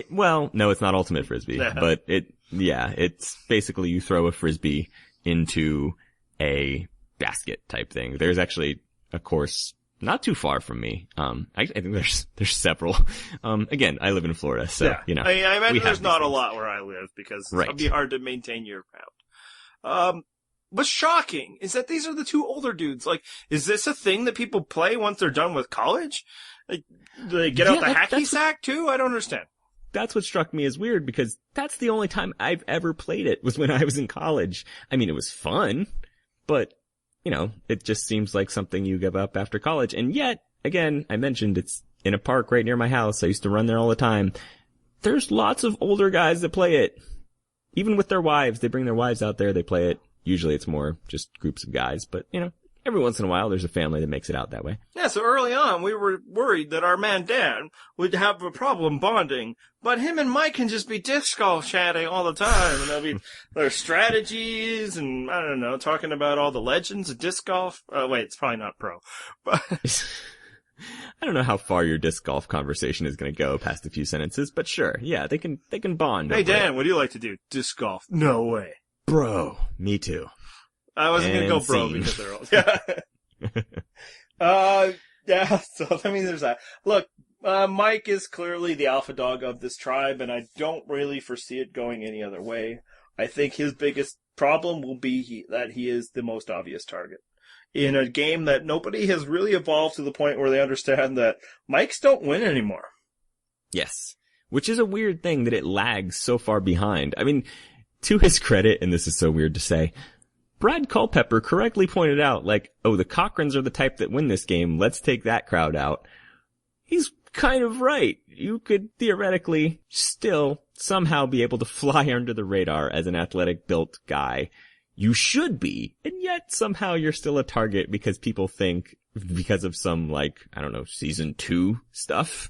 No, it's not Ultimate Frisbee, but it's basically you throw a Frisbee into a basket type thing. There's actually a course not too far from me. I think there's several. Again, I live in Florida, so, I imagine there's not a lot where I live, because it'd be hard to maintain year round. What's shocking is that these are the two older dudes. Like, is this a thing that people play once they're done with college? Like, do they get out the hacky sack too? I don't understand. That's what struck me as weird, because that's the only time I've ever played it, was when I was in college. I mean, it was fun, but it just seems like something you give up after college. And yet, again, I mentioned it's in a park right near my house. I used to run there all the time. There's lots of older guys that play it. Even with their wives, they bring their wives out there, they play it. Usually it's more just groups of guys, but, every once in a while there's a family that makes it out that way. Yeah, so early on we were worried that our man Dan would have a problem bonding, but him and Mike can just be disc golf chatting all the time, and there'll be their strategies and, I don't know, talking about all the legends of disc golf. Wait, it's probably not pro. But I don't know how far your disc golf conversation is going to go past a few sentences, but sure, yeah, they can bond. Hey Dan, what do you like to do? Disc golf. No way. Bro, me too. I wasn't going to go bro because they're old. So, there's that. Look, Mike is clearly the alpha dog of this tribe, and I don't really foresee it going any other way. I think his biggest problem will be that he is the most obvious target. In a game that nobody has really evolved to the point where they understand that Mikes don't win anymore. Yes. Which is a weird thing that it lags so far behind. I mean, to his credit, and this is so weird to say, Brad Culpepper correctly pointed out, the Cochrans are the type that win this game. Let's take that crowd out. He's kind of right. You could theoretically still somehow be able to fly under the radar as an athletic built guy. You should be, and yet somehow you're still a target because people think, because of some, season 2 stuff,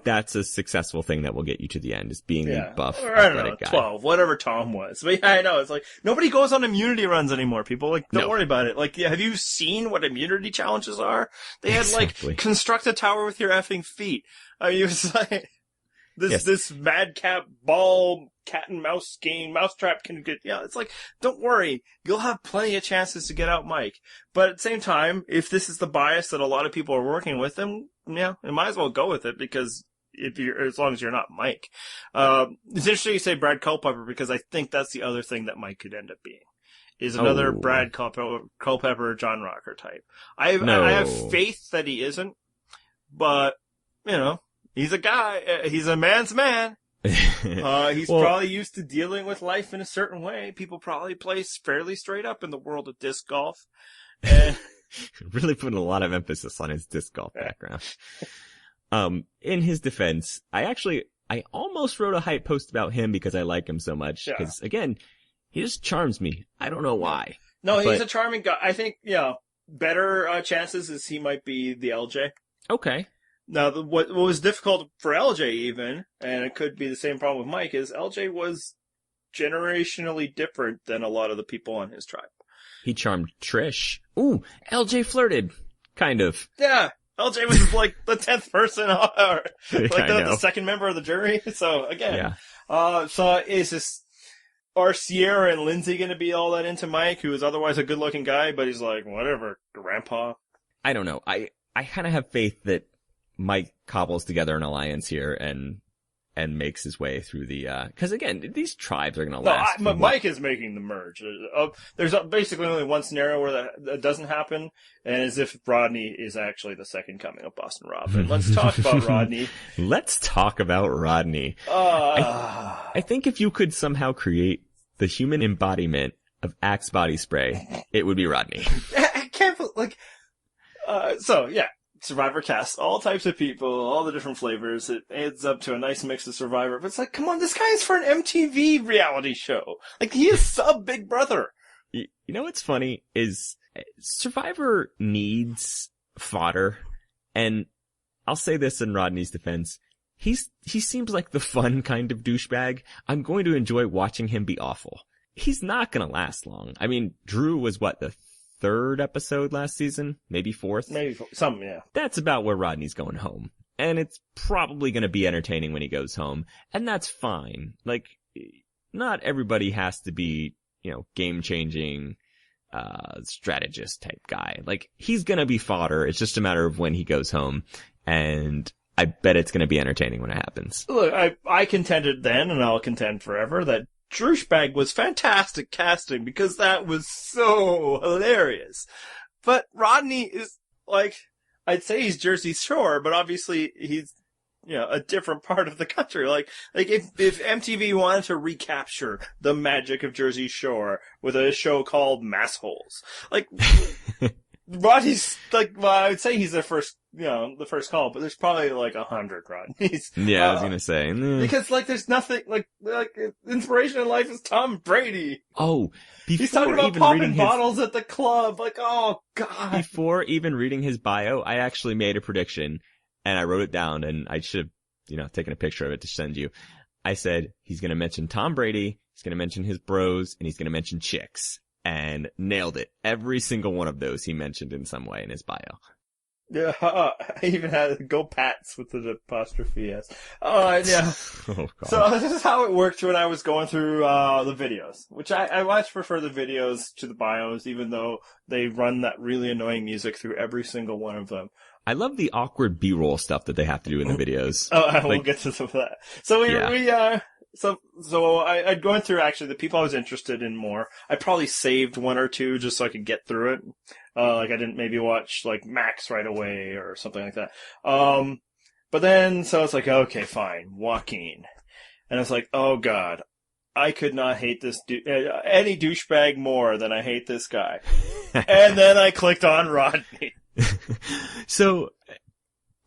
that's a successful thing that will get you to the end, is being a buff, athletic guy. 12, whatever Tom was. But yeah, I know, it's like, nobody goes on immunity runs anymore, people. Don't worry about it. Have you seen what immunity challenges are? They had, construct a tower with your effing feet. I mean, it was like, this madcap ball, cat and mouse game, mousetrap can get, it's like, don't worry. You'll have plenty of chances to get out Mike. But at the same time, if this is the bias that a lot of people are working with, then, you might as well go with it, because as long as you're not Mike. It's interesting you say Brad Culpepper, because I think that's the other thing that Mike could end up being. is another Oh. Brad Culpepper, John Rocker type. I No. have faith that he isn't, but, he's a guy. He's a man's man. He's probably used to dealing with life in a certain way. People probably play fairly straight up in the world of disc golf. And really putting a lot of emphasis on his disc golf background. In his defense, I almost wrote a hype post about him because I like him so much. Because again, he just charms me. I don't know why. No, he's a charming guy. I think, better chances is he might be the LJ. Okay. Now, what was difficult for LJ even, and it could be the same problem with Mike, is LJ was generationally different than a lot of the people on his tribe. He charmed Trish. Ooh, LJ flirted. Kind of. Yeah. LJ was like the 10th person, or like Yeah, the second member of the jury. So again, yeah. So is this, are Sierra and Lindsay going to be all that into Mike, who is otherwise a good looking guy, but he's like, whatever, grandpa? I don't know. I kind of have faith that Mike cobbles together an alliance here and makes his way through the, cause again, these tribes are gonna last. No, Mike is making the merge. There's basically only one scenario where that doesn't happen, and as if Rodney is actually the second coming of Boston Rob. And let's talk about Rodney. Let's talk about Rodney. I think if you could somehow create the human embodiment of Axe body spray, it would be Rodney. I can't, so yeah. Survivor cast, all types of people, all the different flavors. It adds up to a nice mix of Survivor. But it's like, come on, this guy is for an MTV reality show. Like, he is sub Big Brother. You know what's funny is Survivor needs fodder. And I'll say this in Rodney's defense. He seems like the fun kind of douchebag. I'm going to enjoy watching him be awful. He's not going to last long. I mean, Drew was the third episode last season, maybe fourth. Maybe some, yeah. That's about where Rodney's going home. And it's probably going to be entertaining when he goes home. And that's fine. Like, not everybody has to be, game-changing, strategist type guy. Like, he's going to be fodder. It's just a matter of when he goes home. And I bet it's going to be entertaining when it happens. Look, I contended then, and I'll contend forever, that Douchebag was fantastic casting because that was so hilarious. But Rodney is like, I'd say he's Jersey Shore, but obviously he's, a different part of the country. Like if MTV wanted to recapture the magic of Jersey Shore with a show called Massholes, like, Rodney's like, well, I would say he's the first call, but there's probably like 100 Rodneys. Yeah, I was gonna say. Because there's nothing, like inspiration in life is Tom Brady. Oh, he's talking about popping bottles at the club. Like, oh God. Before even reading his bio, I actually made a prediction and I wrote it down and I should have, taken a picture of it to send you. I said, he's gonna mention Tom Brady, he's gonna mention his bros, and he's gonna mention chicks. And nailed it. Every single one of those he mentioned in some way in his bio. Yeah, I even had go Pats with the apostrophe S. Yeah. Oh, God. So this is how it worked when I was going through the videos, which I much prefer the videos to the bios, even though they run that really annoying music through every single one of them. I love the awkward B-roll stuff that they have to do in the videos. We'll get to some of that. So I'd gone through actually the people I was interested in more. I probably saved one or two just so I could get through it. I didn't maybe watch like Max right away or something like that. But then, so it's like, okay, fine, Joaquin. And it's like, oh God, I could not hate this any douchebag more than I hate this guy. And then I clicked on Rodney. So,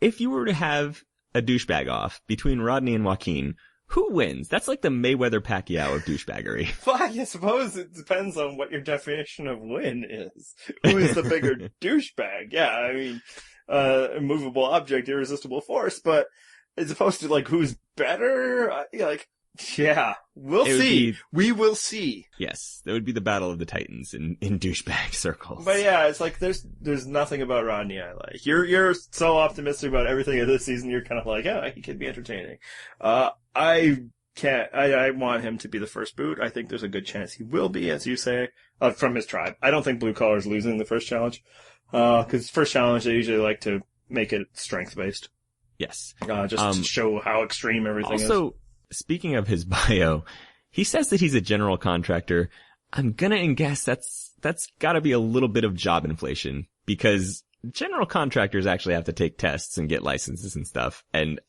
if you were to have a douchebag off between Rodney and Joaquin, who wins? That's like the Mayweather-Pacquiao of douchebaggery. Well, I suppose it depends on what your definition of win is. Who is the bigger douchebag? Yeah, I mean, immovable object, irresistible force, but as opposed to like who's better, yeah, we'll see. We will see. Yes, that would be the battle of the Titans in douchebag circles. But yeah, it's like there's nothing about Rodney I like. You're so optimistic about everything of this season. You're kind of like, oh, he could be entertaining. I want him to be the first boot. I think there's a good chance he will be, as you say, from his tribe. I don't think Blue Collar's losing the first challenge, because first challenge they usually like to make it strength based. Yes, just to show how extreme everything is. Also, speaking of his bio, he says that he's a general contractor. I'm gonna guess that's gotta be a little bit of job inflation, because general contractors actually have to take tests and get licenses and stuff, and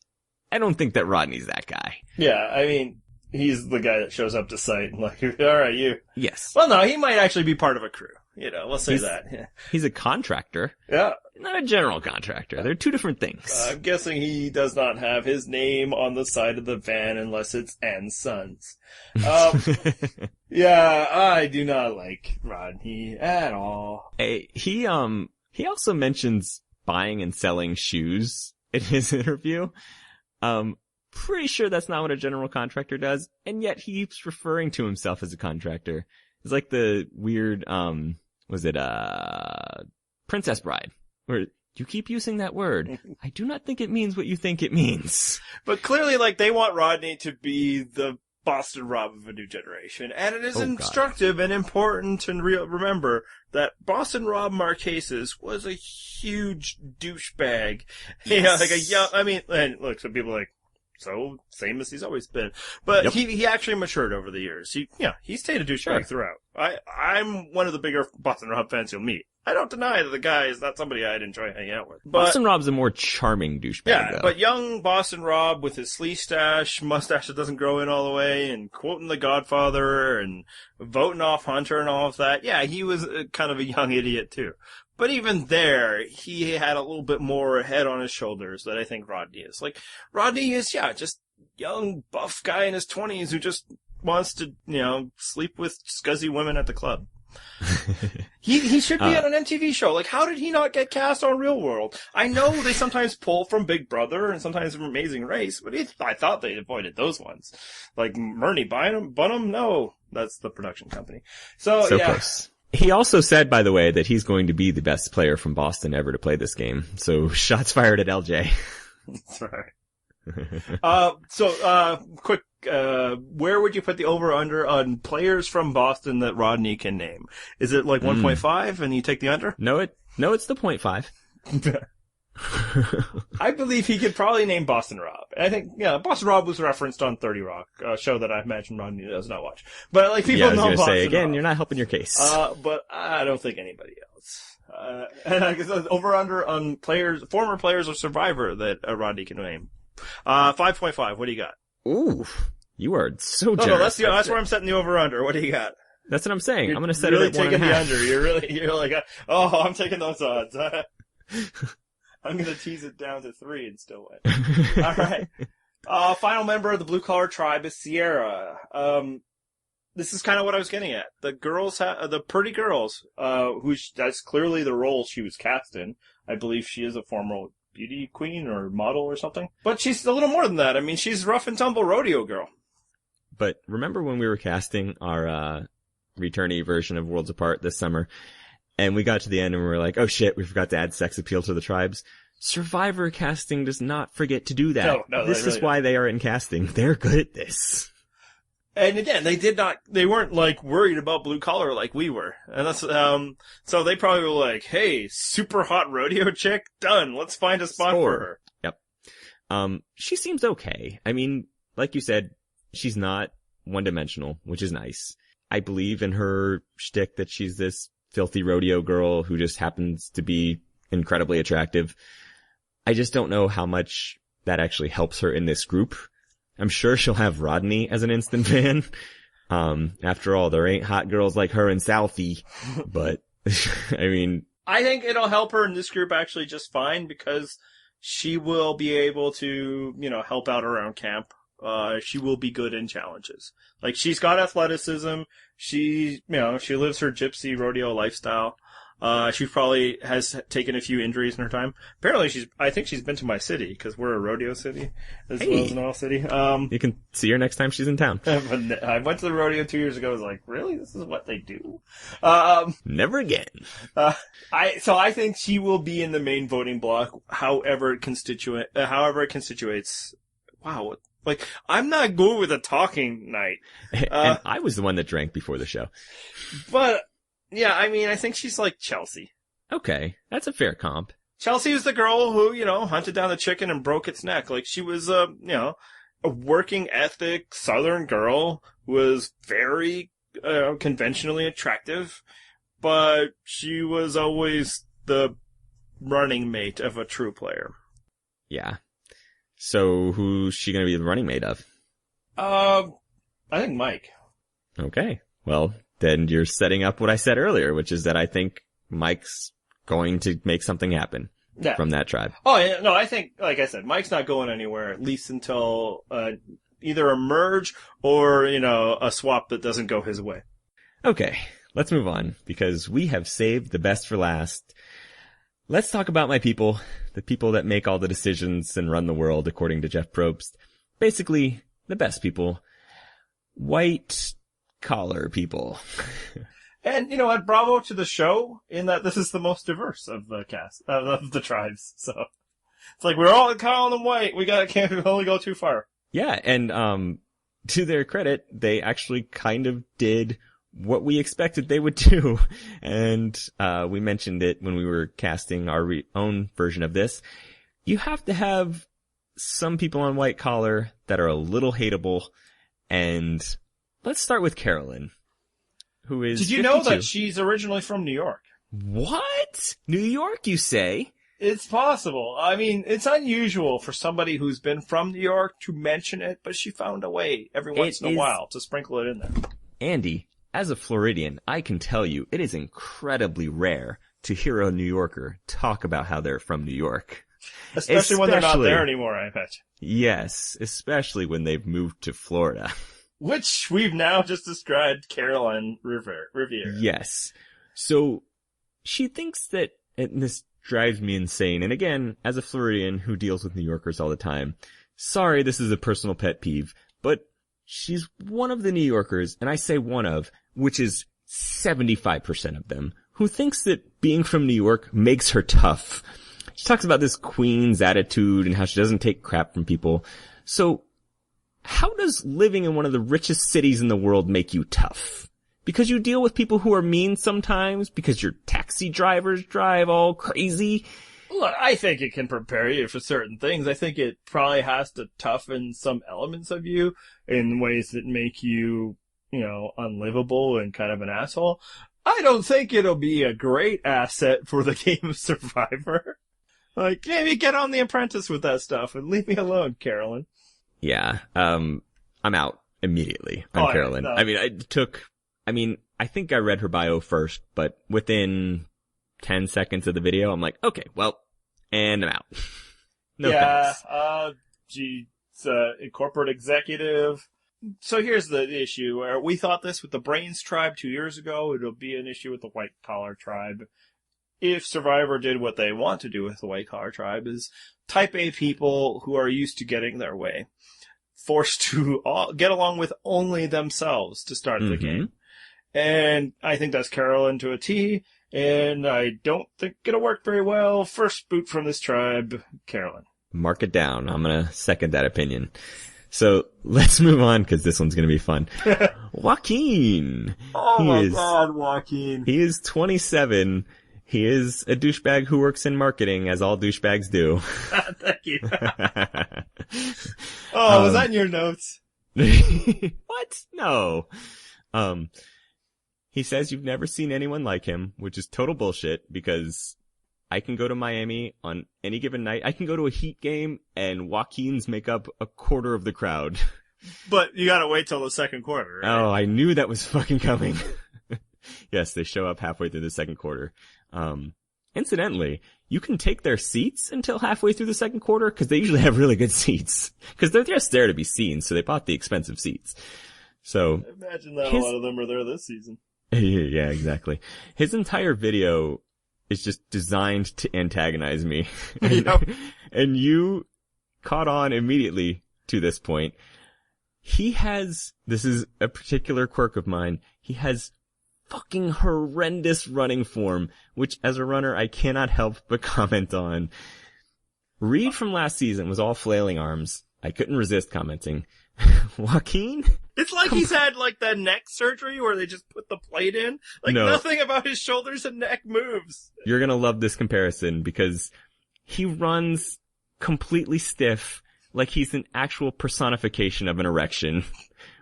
I don't think that Rodney's that guy. Yeah, I mean, he's the guy that shows up to site and like, alright, you. Yes. Well, no, he might actually be part of a crew. You know, we'll say that. Yeah. He's a contractor. Yeah. Not a general contractor. They're two different things. I'm guessing he does not have his name on the side of the van unless it's and Sons. Yeah, I do not like Rodney at all. He also mentions buying and selling shoes in his interview. Pretty sure that's not what a general contractor does, and yet he keeps referring to himself as a contractor. It's like the weird, Princess Bride, where you keep using that word. I do not think it means what you think it means. But clearly, like, they want Rodney to be the Boston Rob of a new generation, and it is instructive and important to remember that Boston Rob Marquesas was a huge douchebag. Yes. You know, like a young, I mean, and look, some people are like, so same as he's always been, but yep. he actually matured over the years. He stayed a douchebag throughout. I'm one of the bigger Boston Rob fans you'll meet. I don't deny that the guy is not somebody I'd enjoy hanging out with. But, Boston Rob's a more charming douchebag. Yeah, though. But young Boston Rob with his mustache that doesn't grow in all the way, and quoting The Godfather, and voting off Hunter and all of that. Yeah, he was kind of a young idiot too. But even there, he had a little bit more head on his shoulders that I think Rodney is. Like, Rodney is, just young, buff guy in his 20s who just wants to, sleep with scuzzy women at the club. He should be on an MTV show. Like, how did he not get cast on Real World? I know they sometimes pull from Big Brother and sometimes from Amazing Race, but I thought they avoided those ones. Like, Murney Bunham? No, that's the production company. So yeah. Close. He also said, by the way, that he's going to be the best player from Boston ever to play this game. So shots fired at LJ. That's right. Quick, where would you put the over-under on players from Boston that Rodney can name? Is it like 1.5 and you take the under? No, it's the 0.5. I believe he could probably name Boston Rob. I think, Boston Rob was referenced on 30 Rock, a show that I imagine Rodney does not watch. But like people know Boston Rob. Again, you're not helping your case. But I don't think anybody else. And I guess over-under on former players of Survivor that Rodney can name. 5.5. What do you got? Ooh, you are so generous. No, that's where I'm setting the over/under. What do you got? That's what I'm saying. I'm going to set it at 1.5. You're taking the under. You're like, I'm taking those odds. I'm going to tease it down to 3 and still win. All right. Final member of the Blue Collar Tribe is Sierra. This is kind of what I was getting at. The girls, the pretty girls, that's clearly the role she was cast in. I believe she is a former beauty queen or model or something. But she's a little more than that. I mean, she's rough and tumble rodeo girl. But remember when we were casting our returnee version of Worlds Apart this summer, and we got to the end and we were like, oh shit, we forgot to add sex appeal to the tribes. Survivor casting does not forget to do that. No, this is why they are in casting. They're good at this. And again, they weren't like worried about blue collar like we were. And that's, so they probably were like, hey, super hot rodeo chick, done. Let's find a spot for her. Yep. She seems okay. I mean, like you said, she's not one-dimensional, which is nice. I believe in her shtick that she's this filthy rodeo girl who just happens to be incredibly attractive. I just don't know how much that actually helps her in this group. I'm sure she'll have Rodney as an instant fan. After all, there ain't hot girls like her in Southie. But, I mean... I think it'll help her in this group actually just fine because she will be able to, help out around camp. She will be good in challenges. Like, she's got athleticism. She lives her gypsy rodeo lifestyle. She probably has taken a few injuries in her time. Apparently I think she's been to my city, because we're a rodeo city, as well as an oil city. You can see her next time she's in town. I went to the rodeo 2 years ago, I was like, really? This is what they do? Never again. So I think she will be in the main voting block, however it constitutes. Wow, like, I'm not good with a talking night. And I was the one that drank before the show. But, yeah, I mean, I think she's like Chelsea. Okay, that's a fair comp. Chelsea is the girl who, hunted down the chicken and broke its neck. Like, she was, a working ethic Southern girl who was very, conventionally attractive, but she was always the running mate of a true player. Yeah. So who's she going to be the running mate of? I think Mike. Okay. Well, then you're setting up what I said earlier, which is that I think Mike's going to make something happen from that tribe. Oh, yeah, no, I think, like I said, Mike's not going anywhere, at least until either a merge or, a swap that doesn't go his way. Okay, let's move on, because we have saved the best for last. Let's talk about my people, the people that make all the decisions and run the world, according to Jeff Probst. Basically, the best people. White-collar people. And, you know what, bravo to the show, in that this is the most diverse of the cast, of the tribes, so. It's like, we're all calling them white, can't only go too far. Yeah, and, to their credit, they actually kind of did what we expected they would do. And, we mentioned it when we were casting our own version of this. You have to have some people on white collar that are a little hateable, and let's start with Carolyn. Who is Did you 52. know that she's originally from New York? What? New York, you say? It's possible. I mean, it's unusual for somebody who's been from New York to mention it, but she found a way every once in a while to sprinkle it in there. Andy, as a Floridian, I can tell you it is incredibly rare to hear a New Yorker talk about how they're from New York. Especially when they're not there anymore, I bet. Yes, especially when they've moved to Florida. Which we've now just described Carolyn Riviera. Yes. So she thinks that, and this drives me insane, and again, as a Floridian who deals with New Yorkers all the time, sorry, this is a personal pet peeve, but she's one of the New Yorkers, and I say one of, which is 75% of them, who thinks that being from New York makes her tough. She talks about this queen's attitude and how she doesn't take crap from people. So, how does living in one of the richest cities in the world make you tough? Because you deal with people who are mean sometimes? Because your taxi drivers drive all crazy? Look, I think it can prepare you for certain things. I think it probably has to toughen some elements of you in ways that make you, unlivable and kind of an asshole. I don't think it'll be a great asset for the game of Survivor. Like, maybe get on The Apprentice with that stuff and leave me alone, Carolyn. Yeah, I'm out immediately on Carolyn. No. I think I read her bio first, but within 10 seconds of the video, I'm like, okay, well, and I'm out. No thanks. She's a corporate executive. So here's the issue. We thought this with the Brains tribe 2 years ago. It'll be an issue with the White Collar tribe. If Survivor did what they want to do with the White Collar tribe, is type A people who are used to getting their way, forced to get along with only themselves to start the game. And I think that's Carolyn to a T, and I don't think it'll work very well. First boot from this tribe, Carolyn. Mark it down. I'm gonna second that opinion. So let's move on, because this one's gonna be fun. Joaquin. Oh my God, Joaquin. He is 27. He is a douchebag who works in marketing, as all douchebags do. Thank you. Was that in your notes? What? No. He says you've never seen anyone like him, which is total bullshit, because I can go to Miami on any given night. I can go to a Heat game, and Joaquin's make up a quarter of the crowd. But you gotta wait till the second quarter, right? Oh, I knew that was fucking coming. Yes, they show up halfway through the second quarter. Incidentally, you can take their seats until halfway through the second quarter, because they usually have really good seats. Because they're just there to be seen, so they bought the expensive seats. So, I imagine that a lot of them are there this season. Yeah, exactly. His entire video is just designed to antagonize me. And you caught on immediately to this point. This is a particular quirk of mine, he has fucking horrendous running form, which as a runner I cannot help but comment on. Reed from last season was all flailing arms. I couldn't resist commenting. Joaquin? It's like he's had that neck surgery where they just put the plate in. Nothing about his shoulders and neck moves. You're gonna love this comparison, because he runs completely stiff, like he's an actual personification of an erection,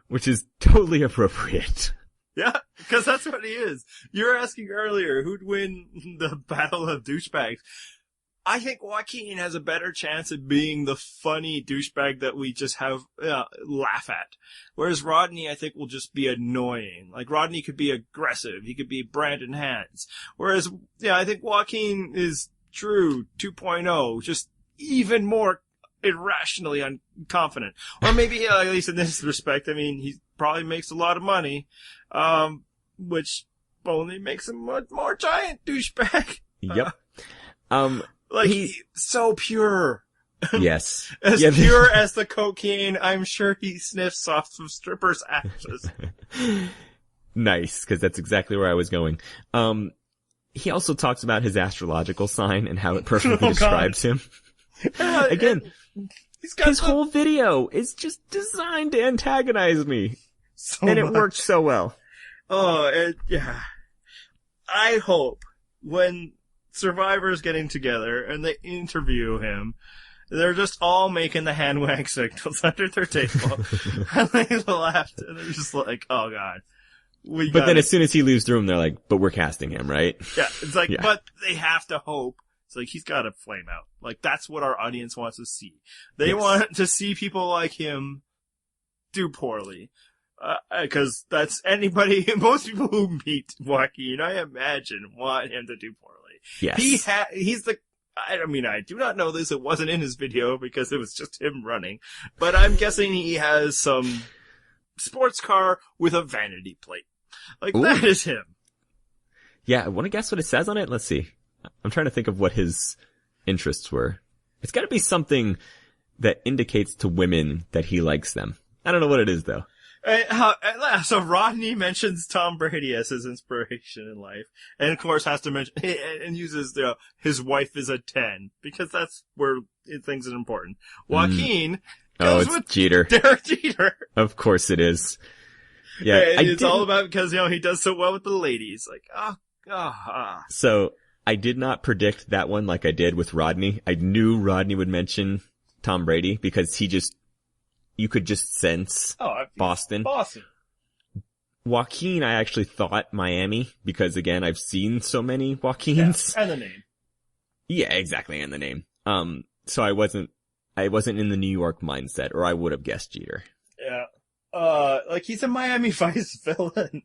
which is totally appropriate. Yeah, Because that's what he is. You were asking earlier who'd win the battle of douchebags. I think Joaquin has a better chance of being the funny douchebag that we just have laugh at. Whereas Rodney, I think, will just be annoying. Like, Rodney could be aggressive. He could be Brandon Hans. Whereas, I think Joaquin is Drew 2.0, just even more irrationally unconfident. Or maybe, at least in this respect, I mean, he probably makes a lot of money, which only makes him a more giant douchebag. Yep. Like, he's so pure. Yes. As pure as the cocaine, I'm sure he sniffs off some strippers' ashes. Nice, because that's exactly where I was going. He also talks about his astrological sign and how it perfectly describes him. Again, his whole video is just designed to antagonize me. And it worked so well. Oh, yeah. I hope when Survivor's getting together and they interview him, they're just all making the hand wag signals under their table. And they laughed and they're just like, oh god. But then as soon as he leaves the room, they're like, but we're casting him, right? Yeah, it's like, but they have to hope. It's like, he's gotta flame out. Like, that's what our audience wants to see. They want to see people like him do poorly. Cause that's most people who meet Joaquin, I imagine, want him to do poorly. Yes. He's the, I do not know this, it wasn't in his video because it was just him running, but I'm guessing he has some sports car with a vanity plate. Like, ooh, that is him. Yeah, I want to guess what it says on it? Let's see. I'm trying to think of what his interests were. It's gotta be something that indicates to women that he likes them. I don't know what it is though. So Rodney mentions Tom Brady as his inspiration in life, and of course has to mention and uses his wife is a 10 because that's where things are important. Joaquin goes with Jeter. Derek Jeter. Of course it is. Yeah, it's all about because he does so well with the ladies. Like So I did not predict that one like I did with Rodney. I knew Rodney would mention Tom Brady because you could just sense Boston. Joaquin, I actually thought Miami because again, I've seen so many Joaquins. Yeah, and the name. Yeah, exactly, and the name. So I wasn't in the New York mindset, or I would have guessed Jeter. Yeah. Like he's a Miami Vice villain.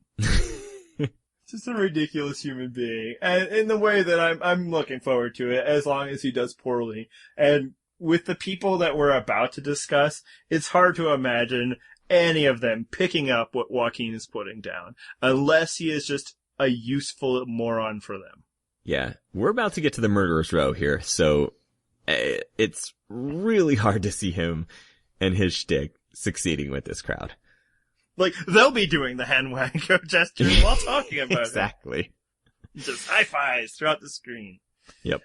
Just a ridiculous human being. And in the way that I'm looking forward to it, as long as he does poorly. And with the people that we're about to discuss, it's hard to imagine any of them picking up what Joaquin is putting down, unless he is just a useful moron for them. Yeah, we're about to get to the murderer's row here, so it's really hard to see him and his shtick succeeding with this crowd. Like, they'll be doing the hand wag gesture while talking about exactly. it. Just high fives throughout the screen. Yep.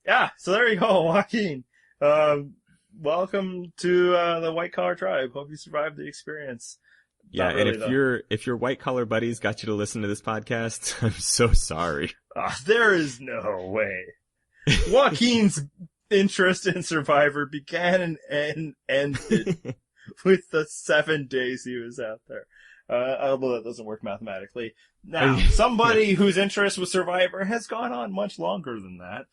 Yeah, so there you go, Joaquin. Welcome to the White Collar Tribe. Hope you survived the experience. Yeah, and if your white collar buddies got you to listen to this podcast, I'm so sorry. There is no way. Joaquin's interest in Survivor began and ended with the 7 days he was out there. Although that doesn't work mathematically. Now, somebody whose interest with Survivor has gone on much longer than that.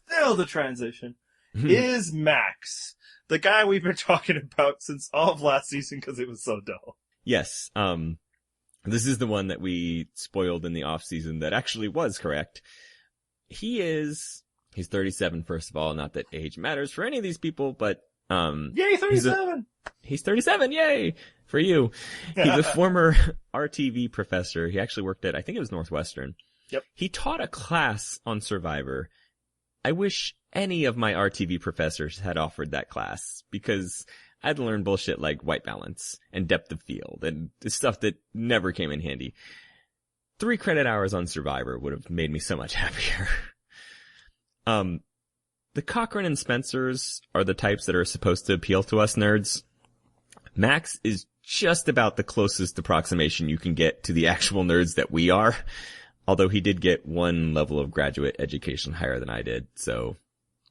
Still the transition is Max, the guy we've been talking about since all of last season because it was so dull. Yes. This is the one that we spoiled in the off season that actually was correct. He's 37, first of all. Not that age matters for any of these people, but, yay, 37! He's 37, yay! For you. He's a former RTV professor. He actually worked at, I think it was Northwestern. Yep. He taught a class on Survivor. I wish any of my RTV professors had offered that class because I'd learn bullshit like white balance and depth of field and stuff that never came in handy. 3 credit hours on Survivor would have made me so much happier. The Cochran and Spencers are the types that are supposed to appeal to us nerds. Max is just about the closest approximation you can get to the actual nerds that we are. Although he did get 1 level of graduate education higher than I did, so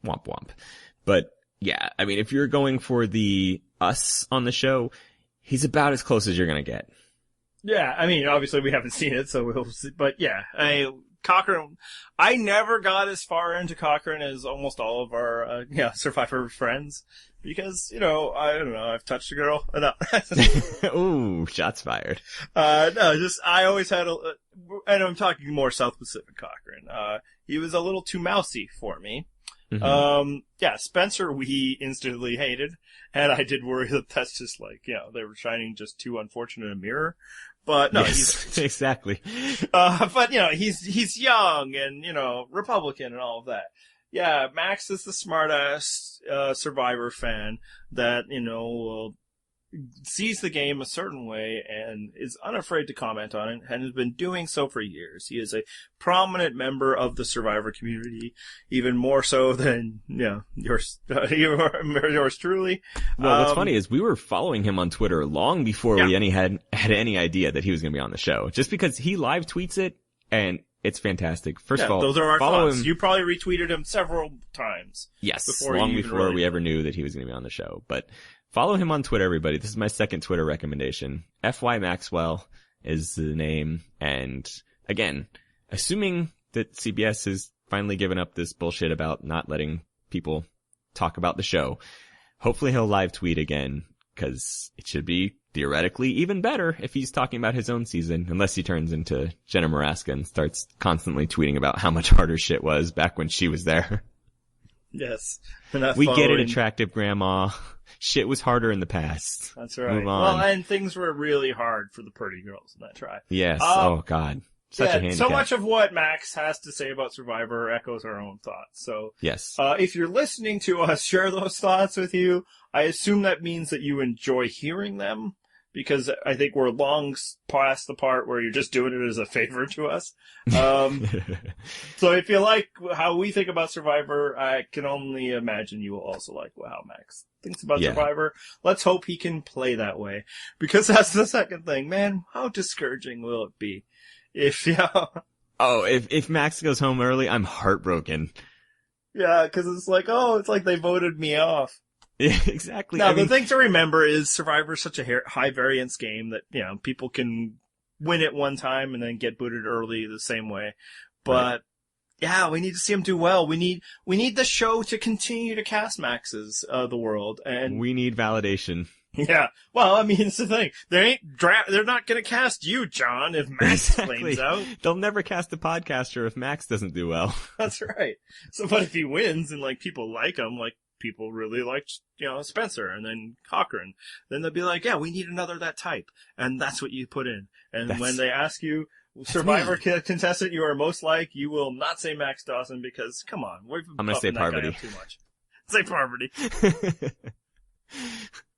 womp womp. But yeah, I mean, if you're going for the us on the show, he's about as close as you're gonna get. Yeah, I mean, obviously we haven't seen it, so we'll see. But yeah, Cochrane, I never got as far into Cochrane as almost all of our, Survivor friends. Because, I don't know, I've touched a girl. No. Ooh, shots fired. I always had and I'm talking more South Pacific Cochrane. He was a little too mousy for me. Mm-hmm. Spencer we instantly hated, and I did worry that that's just like, they were shining just too unfortunate a mirror. But no, yes, exactly. But he's young and, Republican and all of that. Yeah, Max is the smart-ass Survivor fan that, sees the game a certain way and is unafraid to comment on it and has been doing so for years. He is a prominent member of the Survivor community, even more so than, yours truly. Well, what's funny is we were following him on Twitter long before we had any idea that he was going to be on the show, just because he live tweets it and it's fantastic. First of all, those are our follow thoughts. him. You probably retweeted him several times. Yes, long before we ever knew that he was going to be on the show. But follow him on Twitter, everybody. This is my second Twitter recommendation. FY Maxwell is the name. And again, assuming that CBS has finally given up this bullshit about not letting people talk about the show, hopefully he'll live tweet again, because it should be theoretically even better if he's talking about his own season, unless he turns into Jenna Maraska and starts constantly tweeting about how much harder shit was back when she was there. Yes. We get it, attractive grandma. Shit was harder in the past. That's right. Move on. Well, and things were really hard for the pretty girls in that tribe. Yes. Oh, God. Such a handicap. So much of what Max has to say about Survivor echoes our own thoughts. So, yes. If you're listening to us share those thoughts with you, I assume that means that you enjoy hearing them, because I think we're long past the part where you're just doing it as a favor to us. So if you like how we think about Survivor, I can only imagine you will also like how Max thinks about Survivor. Let's hope he can play that way, because that's the second thing. Man, how discouraging will it be if, if Max goes home early, I'm heartbroken. Yeah, because it's like they voted me off. Yeah, exactly. Now, the thing to remember is Survivor is such a high variance game that, people can win it one time and then get booted early the same way. But, we need to see him do well. We need the show to continue to cast Max's, the world. And we need validation. Yeah. Well, I mean, it's the thing. They're not gonna cast you, John, if Max flames out. They'll never cast a podcaster if Max doesn't do well. That's right. So, but if he wins and, people like him, people really liked, Spencer and then Cochrane, then they'll be like, yeah, we need another that type. And that's what you put in. And when they ask you, Survivor contestant you are most like, you will not say Max Dawson, because, come on. I'm going to say Parvati. Too much. Say Parvati.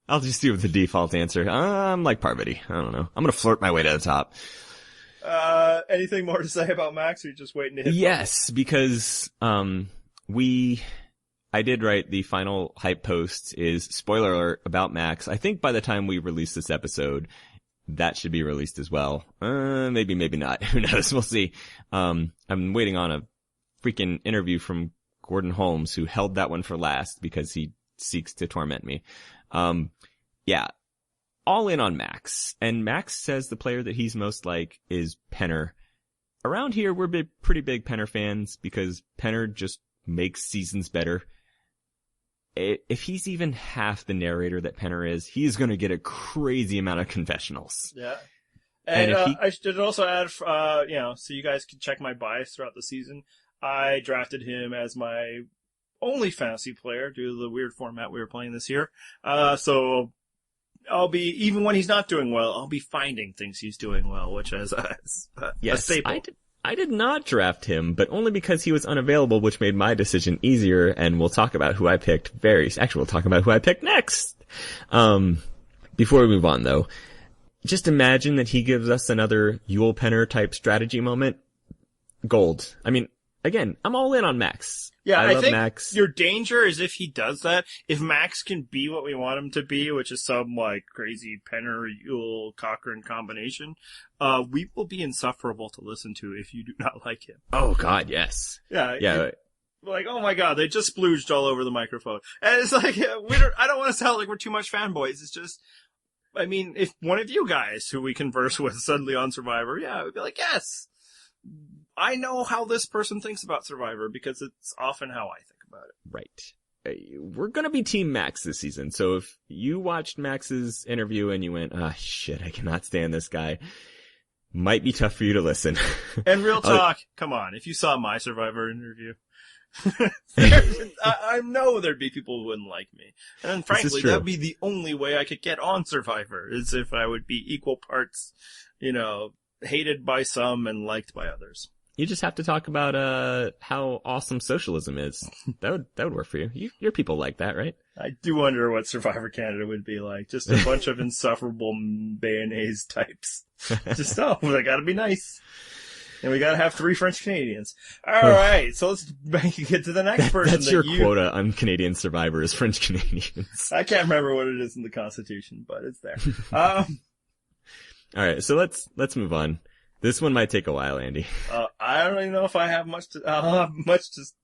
I'll just do the default answer. I'm like Parvati. I don't know. I'm going to flirt my way to the top. Anything more to say about Max, or are you just waiting to hit? Yes, because, I did write the final hype post is, spoiler alert, about Max. I think by the time we release this episode, that should be released as well. Maybe not. Who knows? We'll see. I'm waiting on a freaking interview from Gordon Holmes, who held that one for last because he seeks to torment me. All in on Max. And Max says the player that he's most like is Penner. Around here, we're pretty big Penner fans because Penner just makes seasons better. If he's even half the narrator that Penner is, he's going to get a crazy amount of confessionals. Yeah. And I should also add, so you guys can check my bias throughout the season. I drafted him as my only fantasy player due to the weird format we were playing this year. So I'll be, even when he's not doing well, I'll be finding things he's doing well, which is a staple. I did not draft him, but only because he was unavailable, which made my decision easier, and we'll talk about who I picked we'll talk about who I picked next. Before we move on, though, just imagine that he gives us another Yul Penner type strategy moment. Gold. I mean, again, I'm all in on Max. Yeah, I love think Max. Your danger is if he does that, if Max can be what we want him to be, which is some, crazy Penner, Yul, Cochrane combination, we will be insufferable to listen to if you do not like him. Oh, God, yes. Yeah. Oh my God, they just splooged all over the microphone. And it's I don't want to sound like we're too much fanboys. It's just, I mean, if one of you guys who we converse with suddenly on Survivor, yeah, we'd be like, yes, I know how this person thinks about Survivor because it's often how I think about it. Right. We're gonna be Team Max this season, so if you watched Max's interview and you went, ah, shit, I cannot stand this guy, might be tough for you to listen. And real talk, come on, if you saw my Survivor interview, I know there'd be people who wouldn't like me. And frankly, that'd be the only way I could get on Survivor, is if I would be equal parts, hated by some and liked by others. You just have to talk about how awesome socialism is. That would work for you. Your people like that, right? I do wonder what Survivor Canada would be like. Just a bunch of insufferable mayonnaise types. Just, they gotta be nice. And we gotta have 3 French Canadians. Alright, so let's get to the next person. That's your quota on Canadian Survivors, French Canadians. I can't remember what it is in the Constitution, but it's there. Alright, so let's move on. This one might take a while, Andy. I don't even know if I'll have much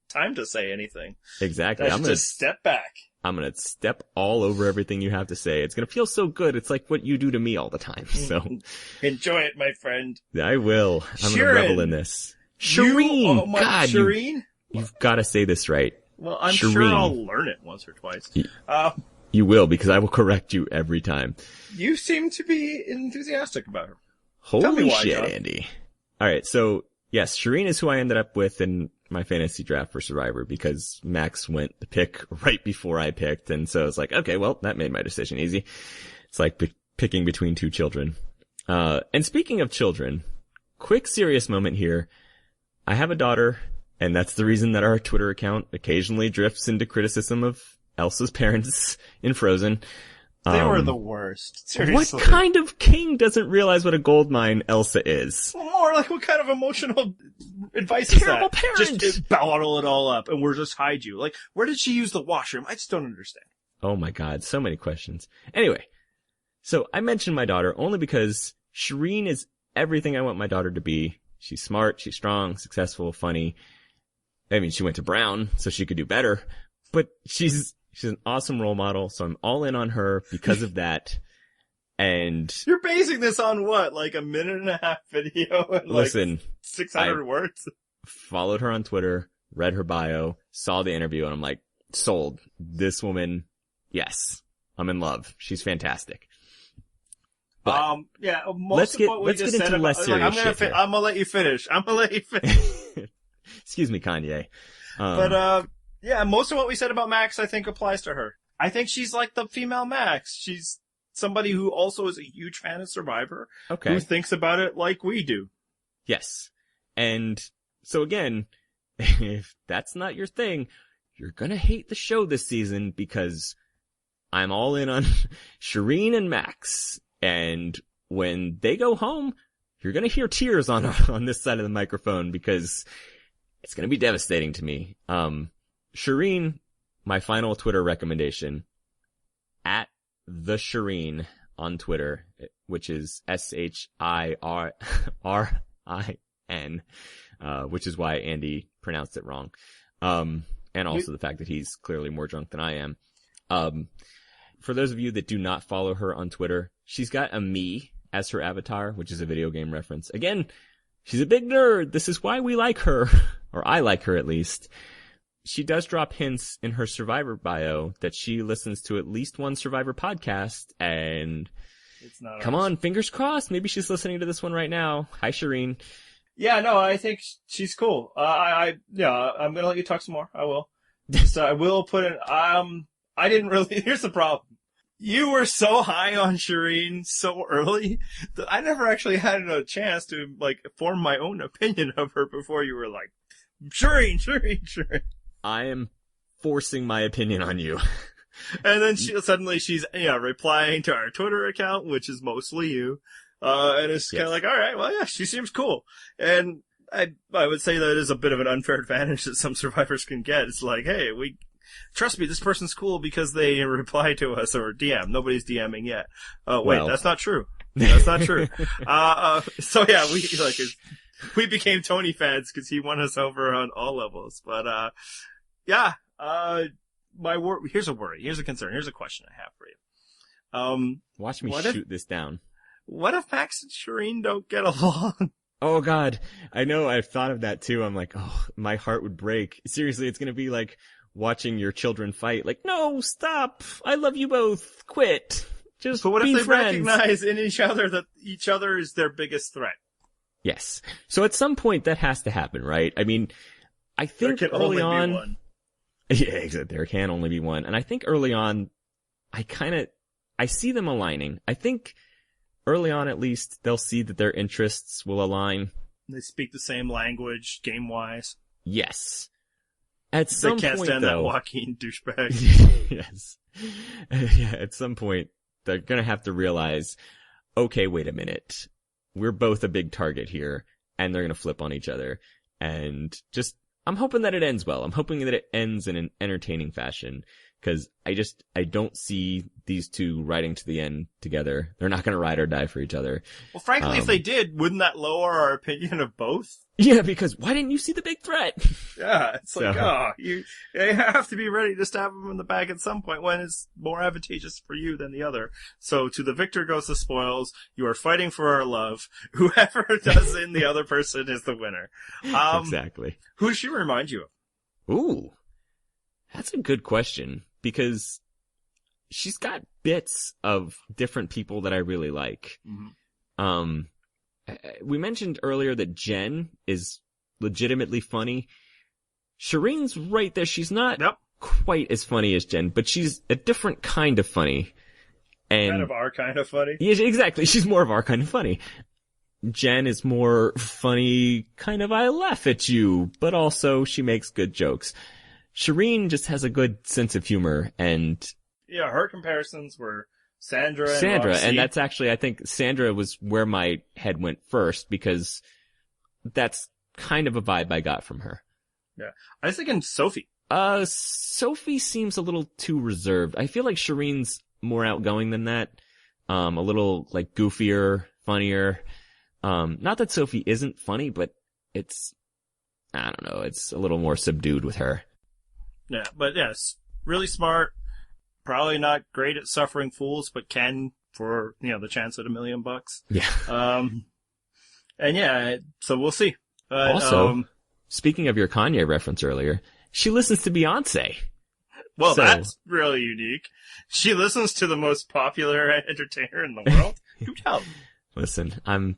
time to say anything. Exactly. I'm gonna just step back. I'm gonna step all over everything you have to say. It's gonna feel so good. It's like what you do to me all the time. So enjoy it, my friend. I will. I'm gonna revel in this. Shireen! God, Shireen? You've gotta say this right. Well, I'm sure I'll learn it once or twice. You will, because I will correct you every time. You seem to be enthusiastic about her. Holy shit, John. Andy. Alright, so, yes, Shireen is who I ended up with in my fantasy draft for Survivor, because Max went to pick right before I picked, and so it's like, okay, well, that made my decision easy. It's like picking between 2 children. And speaking of children, quick serious moment here. I have a daughter, and that's the reason that our Twitter account occasionally drifts into criticism of Elsa's parents in Frozen. They were the worst. Seriously. What kind of king doesn't realize what a gold mine Elsa is? Well, more like what kind of emotional advice is that? Terrible parent! Just bottle it all up and we'll just hide you. Like, where did she use the washroom? I just don't understand. Oh my god, so many questions. Anyway, so I mentioned my daughter only because Shireen is everything I want my daughter to be. She's smart, she's strong, successful, funny. I mean, she went to Brown, so she could do better, but she's an awesome role model, so I'm all in on her because of that. And you're basing this on what? Like a 1.5-minute video and listen, 600 words? Followed her on Twitter, read her bio, saw the interview, and I'm like, sold. This woman, yes, I'm in love. She's fantastic. But yeah, let's get into less serious shit. I'm gonna let you finish. Excuse me, Kanye. Yeah, most of what we said about Max, I think, applies to her. I think she's like the female Max. She's somebody who also is a huge fan of Survivor. Okay. Who thinks about it like we do. Yes. And so again, if that's not your thing, you're gonna hate the show this season because I'm all in on Shireen and Max. And when they go home, you're gonna hear tears on this side of the microphone because it's gonna be devastating to me. Shireen, my final Twitter recommendation, at the Shireen on Twitter, which is SHIRRIN, which is why Andy pronounced it wrong. And also the fact that he's clearly more drunk than I am. For those of you that do not follow her on Twitter, she's got a me as her avatar, which is a video game reference. Again, she's a big nerd. This is why we like her, or I like her at least. She does drop hints in her Survivor bio that she listens to at least one Survivor podcast, and it's not come on, fingers crossed. Maybe she's listening to this one right now. Hi, Shireen. Yeah, no, I think she's cool. I'm gonna let you talk some more. I will. Just, I will put it. I didn't really. Here's the problem. You were so high on Shireen so early that I never actually had a chance to form my own opinion of her before you were like, Shireen. I am forcing my opinion on you. And then she's replying to our Twitter account, which is mostly you. And it's kind of like, all right, well, yeah, she seems cool. And I would say that is a bit of an unfair advantage that some survivors can get. It's like, hey, trust me, this person's cool because they reply to us or DM. Nobody's DMing yet. Wait, that's not true. That's not true. So yeah, we became Tony fans because he won us over on all levels. But, here's a worry. Here's a concern. Here's a question I have for you. Watch me shoot this down. What if Max and Shireen don't get along? Oh God, I know. I've thought of that too. I'm like, oh, my heart would break. Seriously, it's gonna be like watching your children fight. Like, no, stop! I love you both. Quit. Just But what be if they friends. recognize in each other that each other is their biggest threat? Yes. So at some point that has to happen, right? I mean, I think There can early only on, be one. yeah, exactly. There can only be one, and I think early on, I see them aligning. I think early on, at least, they'll see that their interests will align. They speak the same language, game-wise. Yes. At some They can't point, stand though, that Joaquin douchebag. yes. Yeah, at some point, they're gonna have to realize, okay, wait a minute. We're both a big target here, and they're gonna flip on each other. And I'm hoping that it ends well. I'm hoping that it ends in an entertaining fashion. Cause I don't see these two riding to the end together. They're not gonna ride or die for each other. Well, frankly, if they did, wouldn't that lower our opinion of both? Yeah, because why didn't you see the big threat? Yeah, it's like, you have to be ready to stab him in the back at some point when it's more advantageous for you than the other. So to the victor goes the spoils. You are fighting for our love. Whoever does in the other person is the winner. Exactly. Who does she remind you of? Ooh, that's a good question because she's got bits of different people that I really like. Mm-hmm. We mentioned earlier that Jen is legitimately funny. Shireen's right there. She's not quite as funny as Jen, but she's a different kind of funny. And Kind of our kind of funny. yeah, exactly. She's more of our kind of funny. Jen is more funny, kind of I laugh at you, but also she makes good jokes. Shireen just has a good sense of humor, and Yeah, her comparisons were Sandra, and that's actually, I think Sandra was where my head went first, because that's kind of a vibe I got from her. Yeah. I was thinking Sophie. Sophie seems a little too reserved. I feel like Shireen's more outgoing than that. A little, like, goofier, funnier. Not that Sophie isn't funny, but it's, I don't know, it's a little more subdued with her. Yeah, but yes, really smart. Probably not great at suffering fools, but can for, the chance at $1 million. Yeah. And yeah, so we'll see. Also, speaking of your Kanye reference earlier, she listens to Beyonce. Well, that's really unique. She listens to the most popular entertainer in the world. Do tell. Listen, I'm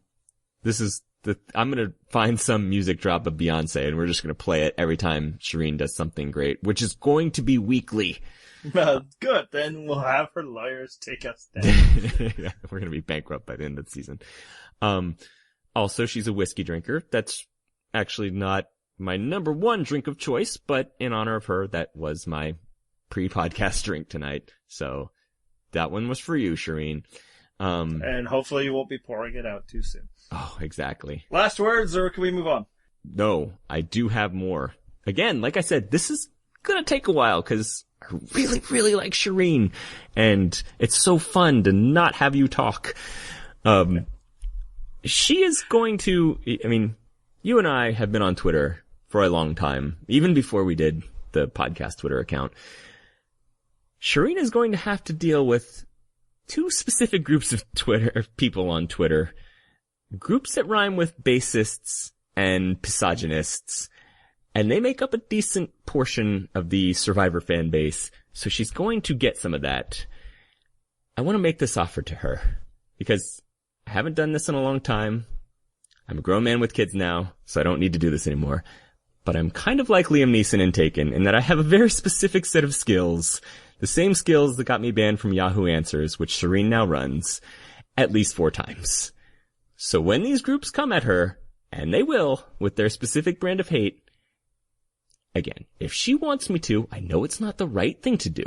gonna find some music drop of Beyonce, and we're just gonna play it every time Shireen does something great, which is going to be weekly. Well, good. Then we'll have her lawyers take us down. Yeah, we're gonna be bankrupt by the end of the season. Also, she's a whiskey drinker. That's actually not my number one drink of choice, but in honor of her, that was my pre-podcast drink tonight. So that one was for you, Shireen. And hopefully you won't be pouring it out too soon. Oh, exactly. Last words, or can we move on? No, I do have more. Again, like I said, this is gonna take a while because I really, really like Shireen, and it's so fun to not have you talk. She is going to, I mean, you and I have been on Twitter for a long time, even before we did the podcast Twitter account. Shireen is going to have to deal with two specific groups of people on Twitter. Groups that rhyme with bassists and misogynists, and they make up a decent portion of the Survivor fan base, so she's going to get some of that. I want to make this offer to her, because I haven't done this in a long time. I'm a grown man with kids now, so I don't need to do this anymore. But I'm kind of like Liam Neeson in Taken, in that I have a very specific set of skills, the same skills that got me banned from Yahoo Answers, which Shireen now runs, at least 4 times. So when these groups come at her, and they will, with their specific brand of hate, again, if she wants me to, I know it's not the right thing to do,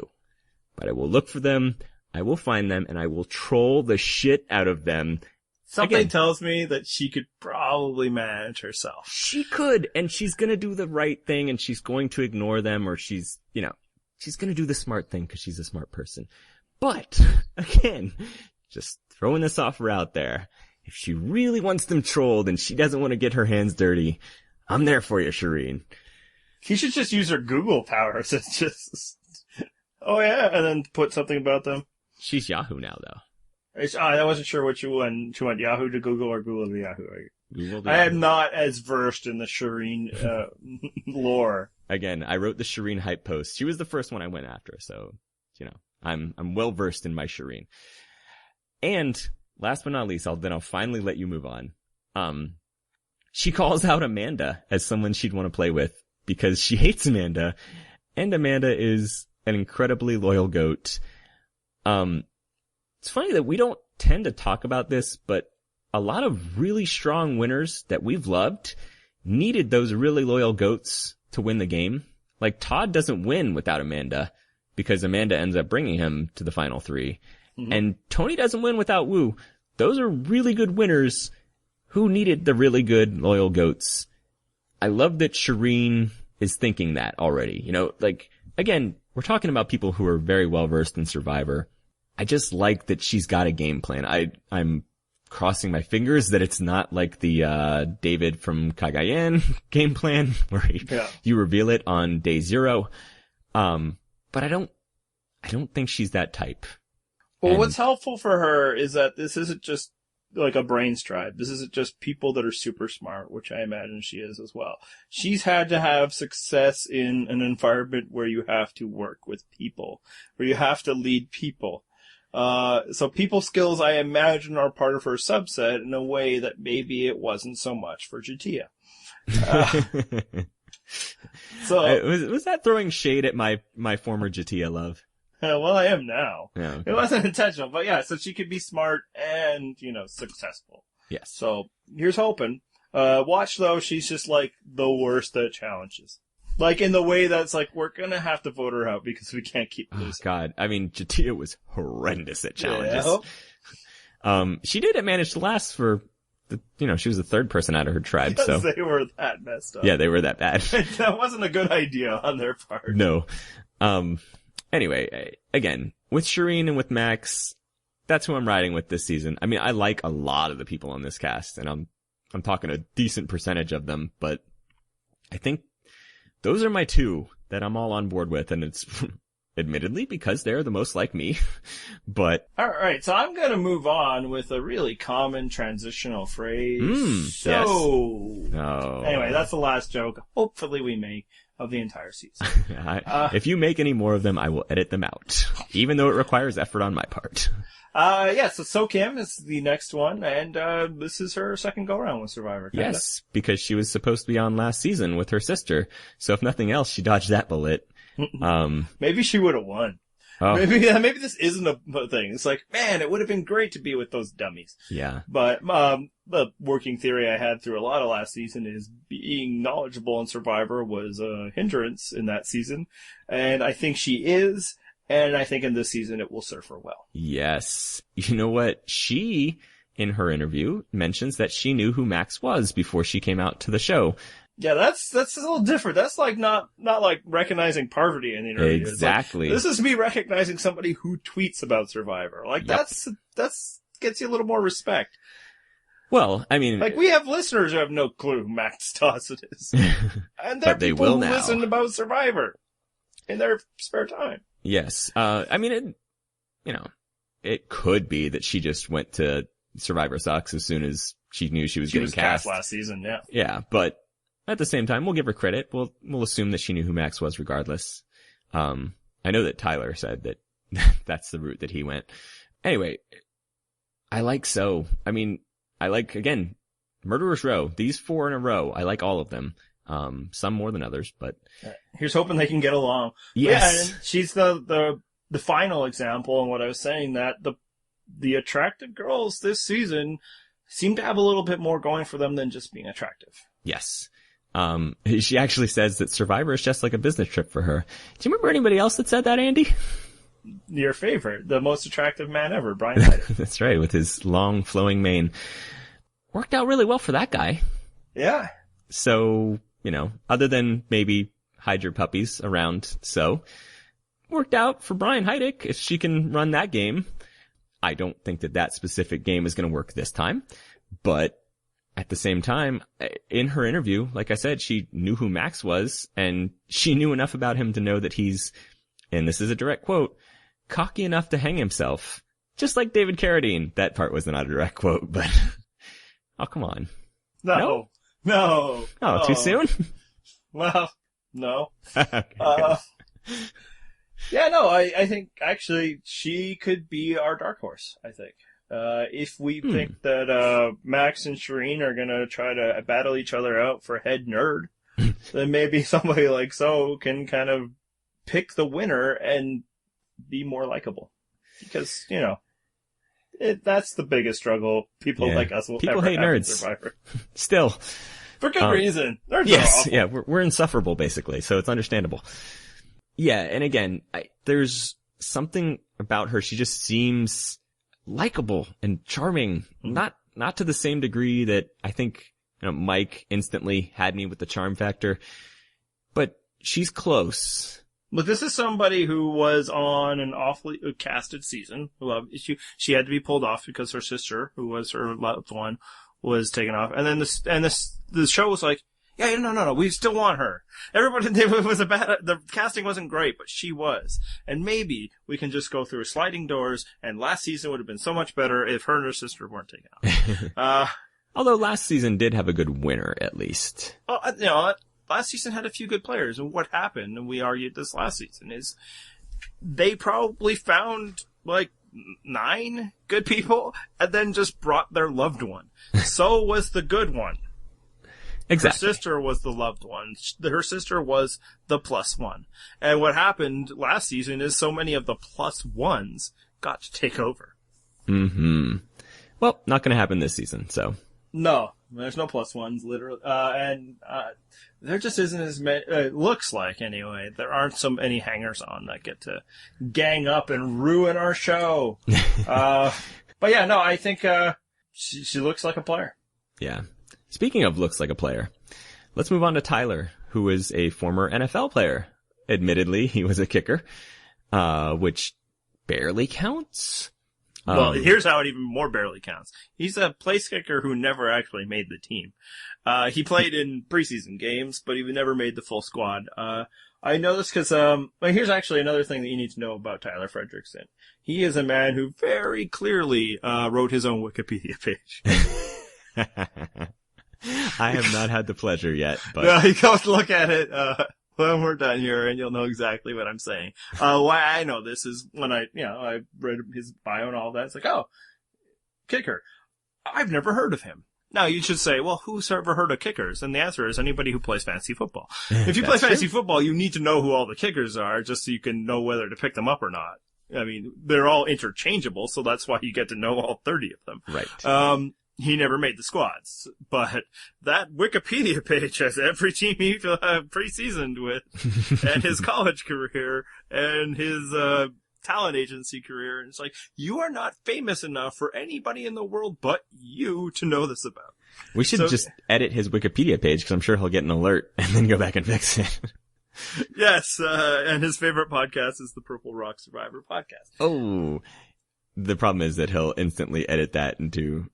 but I will look for them, I will find them, and I will troll the shit out of them. Something tells me that she could probably manage herself. She could, and she's gonna do the right thing, and she's going to ignore them, or she's gonna do the smart thing because she's a smart person. But, again, just throwing this offer out there. If she really wants them trolled and she doesn't want to get her hands dirty, I'm there for you, Shireen. He should just use her Google powers. It's just, oh yeah, and then put something about them. She's Yahoo now, though. I wasn't sure what you went. She went Yahoo to Google or Google to Yahoo. Google to I Yahoo. am not as versed in the Shireen lore. Again, I wrote the Shireen hype post. She was the first one I went after, so I'm well versed in my Shireen. And last but not least, I'll finally let you move on. She calls out Amanda as someone she'd want to play with because she hates Amanda, and Amanda is an incredibly loyal goat. It's funny that we don't tend to talk about this, but a lot of really strong winners that we've loved needed those really loyal goats to win the game. Like Todd doesn't win without Amanda because Amanda ends up bringing him to the final three. Mm-hmm. And Tony doesn't win without Wu. Those are really good winners who needed the really good loyal goats. I love that Shireen is thinking that already. Again, we're talking about people who are very well versed in Survivor. I just like that she's got a game plan. I'm crossing my fingers that it's not like the David from Cagayan game plan where you reveal it on day 0. But I don't think she's that type. Well, what's helpful for her is that this isn't just like a brains tribe. This isn't just people that are super smart, which I imagine she is as well. She's had to have success in an environment where you have to work with people, where you have to lead people. So people skills, I imagine, are part of her subset in a way that maybe it wasn't so much for J'Tia. Was that throwing shade at my former J'Tia love? Well, I am now. Yeah, okay. It wasn't intentional, but yeah, so she could be smart and, successful. Yes. So here's hoping. Watch though, she's just like the worst at challenges. Like in the way that's like, we're gonna have to vote her out because we can't keep losing. Oh God. I mean, J'Tia was horrendous at challenges. Yeah. She did manage to last for she was the third person out of her tribe, yes, so. They were that messed up. Yeah, they were that bad. That wasn't a good idea on their part. No. Anyway, again, with Shireen and with Max, that's who I'm riding with this season. I mean, I like a lot of the people on this cast, and I'm talking a decent percentage of them, but I think those are my two that I'm all on board with, and it's admittedly because they're the most like me, but. Alright, so I'm gonna move on with a really common transitional phrase. Yes. Anyway, that's the last joke, hopefully we make, of the entire season. If you make any more of them, I will edit them out, even though it requires effort on my part. So Kim is the next one, and this is her second go-around with Survivor. Yes, because she was supposed to be on last season with her sister, so if nothing else, she dodged that bullet. Maybe she would have won. Oh. Maybe this isn't a thing. It's like, man, it would have been great to be with those dummies. Yeah. But the working theory I had through a lot of last season is being knowledgeable in Survivor was a hindrance in that season, and I think she is. And I think in this season it will serve her well. Yes. You know what? She, in her interview, mentions that she knew who Max was before she came out to the show. Yeah, that's a little different. That's like not like recognizing Parvati in the interview. Exactly. Like, this is me recognizing somebody who tweets about Survivor. Like, yep. that's gets you a little more respect. Well, I mean... Like, we have listeners who have no clue who Max Dawson is. And they're people who listen about Survivor in their spare time. Yes. I mean, it could be that she just went to Survivor Sucks as soon as she knew she was getting cast last season, yeah. Yeah, but at the same time, we'll give her credit. We'll assume that she knew who Max was regardless. I know that Tyler said that that's the route that he went. Anyway, I like So. I mean, I like, again, Murderer's Row. These 4 in a row. I like all of them. Some more than others, but. Here's hoping they can get along. Yes. Yeah, and she's the final example, and what I was saying, that the attractive girls this season seem to have a little bit more going for them than just being attractive. Yes. She actually says that Survivor is just like a business trip for her. Do you remember anybody else that said that, Andy? Your favorite, the most attractive man ever, Brian Hyder. That's right, with his long flowing mane. Worked out really well for that guy. Yeah. So, other than maybe hide your puppies around So, worked out for Brian Heidick if she can run that game. I don't think that specific game is going to work this time, but at the same time, in her interview, like I said, she knew who Max was, and she knew enough about him to know that he's, and this is a direct quote, cocky enough to hang himself. Just like David Carradine. That part was not a direct quote, but oh, come on. No. Oh, too soon? Well, no. Okay, Yeah, no, I think actually she could be our dark horse, I think. If we think that Max and Shireen are going to try to battle each other out for head nerd, then maybe somebody like Zoe can kind of pick the winner and be more likable. Because, that's the biggest struggle people like us will people ever hate have in nerds. Survivor. Still. For good reason. Nerds are Yes, awful. yeah, we're insufferable, basically, so it's understandable. Yeah, and again, there's something about her. She just seems likable and charming. Not to the same degree that I think Mike instantly had me with the charm factor, but she's close. But this is somebody who was on an awfully casted season. She had to be pulled off because her sister, who was her loved one, was taken off. And then the show was like, yeah, no, we still want her. Everybody, the casting wasn't great, but she was. And maybe we can just go through sliding doors, and last season would have been so much better if her and her sister weren't taken off. Although last season did have a good winner, at least. Last season had a few good players, and what happened, and we argued this last season, is they probably found, 9 good people, and then just brought their loved one. So was the good one. Exactly. Her sister was the loved one. Her sister was the plus one. And what happened last season is so many of the plus ones got to take over. Mm-hmm. Well, not going to happen this season, so. No, there's no plus ones, literally. There just isn't as many, it looks like anyway, there aren't so many hangers on that get to gang up and ruin our show. But yeah, no, I think, she looks like a player. Yeah. Speaking of looks like a player, let's move on to Tyler, who is a former NFL player. Admittedly, he was a kicker, which barely counts. Well, here's how it even more barely counts. He's a place kicker who never actually made the team. He played in preseason games, but he never made the full squad. I know this because, here's actually another thing that you need to know about Tyler Fredrickson. He is a man who very clearly, wrote his own Wikipedia page. I have not had the pleasure yet, but. No, you go look at it, when we're done here, and you'll know exactly what I'm saying. Why I know this is when I read his bio and all that. It's like, oh, kicker. I've never heard of him. Now, you should say, well, who's ever heard of kickers? And the answer is anybody who plays fantasy football. If you play fantasy football, you need to know who all the kickers are just so you can know whether to pick them up or not. I mean, they're all interchangeable, so that's why you get to know all 30 of them. Right. He never made the squads, but that Wikipedia page has every team he pre-seasoned with, and his college career, and his talent agency career. And it's like, you are not famous enough for anybody in the world but you to know this about. We should just edit his Wikipedia page, because I'm sure he'll get an alert and then go back and fix it. Yes, and his favorite podcast is the Purple Rock Survivor podcast. Oh. The problem is that he'll instantly edit that into,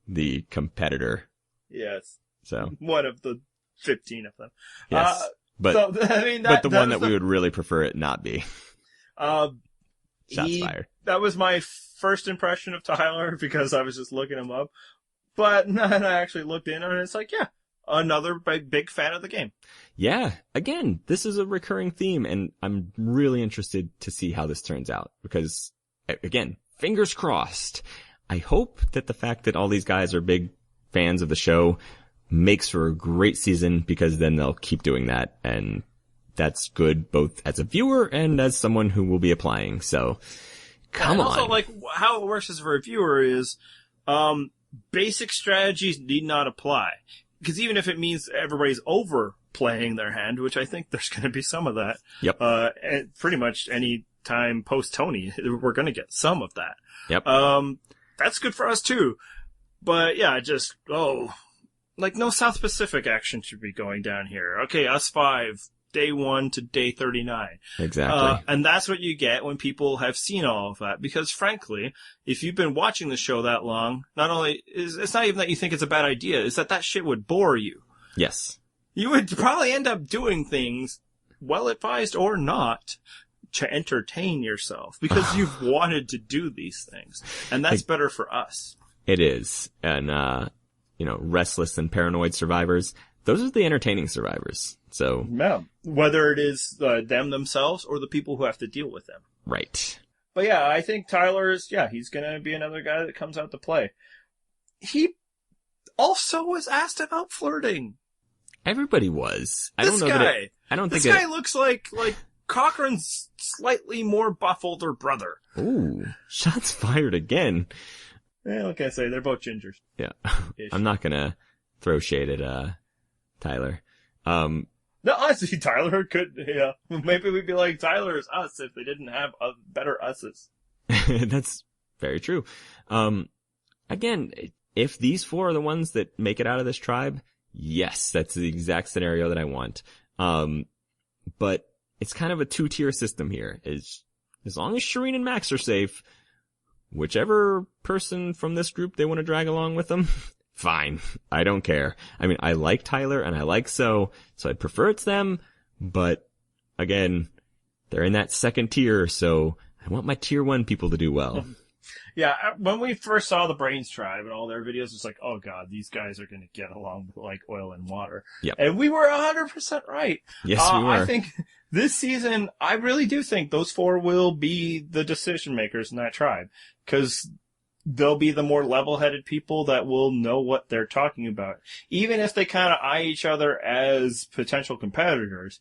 the competitor. Yes. So. One of the 15 of them. Yes. But the one that we would really prefer it not be. Shots fired. That was my first impression of Tyler because I was just looking him up. But then I actually looked in on it, it's like, yeah, another big fan of the game. Yeah. Again, this is a recurring theme, and I'm really interested to see how this turns out because, again, fingers crossed. I hope that the fact that all these guys are big fans of the show makes for a great season, because then they'll keep doing that, and that's good both as a viewer and as someone who will be applying. So, come on. Also, how it works as a viewer is, basic strategies need not apply. Because even if it means everybody's overplaying their hand, which I think there's going to be some of that. Yep. And pretty much any time post Tony, we're going to get some of that. Yep. That's good for us too. But yeah, no South Pacific action should be going down here. Okay, us 5, day 1 to day 39. Exactly. And that's what you get when people have seen all of that. Because frankly, if you've been watching the show that long, it's not even that you think it's a bad idea, it's that shit would bore you. Yes. You would probably end up doing things, well advised or not, to entertain yourself because you've wanted to do these things. And that's better for us. It is. And, restless and paranoid survivors, those are the entertaining survivors. So, yeah. Whether it is them themselves or the people who have to deal with them. right. But yeah, I think he's going to be another guy that comes out to play. He also was asked about flirting. Everybody was. I don't think this guy looks like Cochrane's slightly more buff older brother. Ooh, shots fired again. Yeah, like I say, they're both gingers. Yeah. I'm not gonna throw shade at, Tyler. No, honestly, Tyler could, maybe we'd be like, Tyler is us if they didn't have better us's. That's very true. Again, if these 4 are the ones that make it out of this tribe, yes, that's the exact scenario that I want. But it's kind of a 2-tier system here. As long as Shireen and Max are safe, whichever person from this group they want to drag along with them, fine. I don't care. I mean, I like Tyler and I like so I'd prefer it's them, but again, they're in that second tier, so I want my tier 1 people to do well. Yeah, when we first saw the Brains Tribe and all their videos, it's like, oh god, these guys are going to get along like oil and water. Yep. And we were 100% right. Yes, we were. I think this season, I really do think those 4 will be the decision makers in that tribe. Because they'll be the more level-headed people that will know what they're talking about. Even if they kind of eye each other as potential competitors,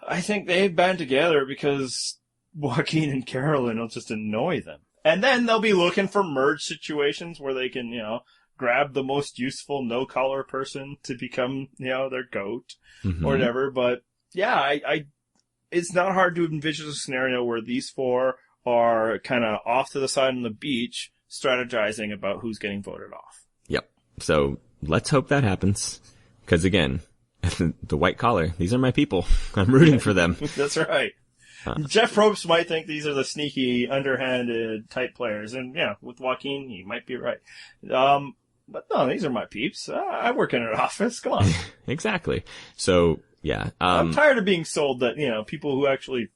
I think they band together because Joaquin and Carolyn will just annoy them. And then they'll be looking for merge situations where they can, grab the most useful no-collar person to become, their goat or whatever. But yeah, it's not hard to envision a scenario where these 4 are kind of off to the side on the beach strategizing about who's getting voted off. Yep. So let's hope that happens. Because again, the white collar, these are my people. I'm rooting for them. That's right. Jeff Probst might think these are the sneaky, underhanded type players. And yeah, with Joaquin, he might be right. But no, these are my peeps. I work in an office. Come on. Exactly. So yeah. I'm tired of being sold that, people who actually,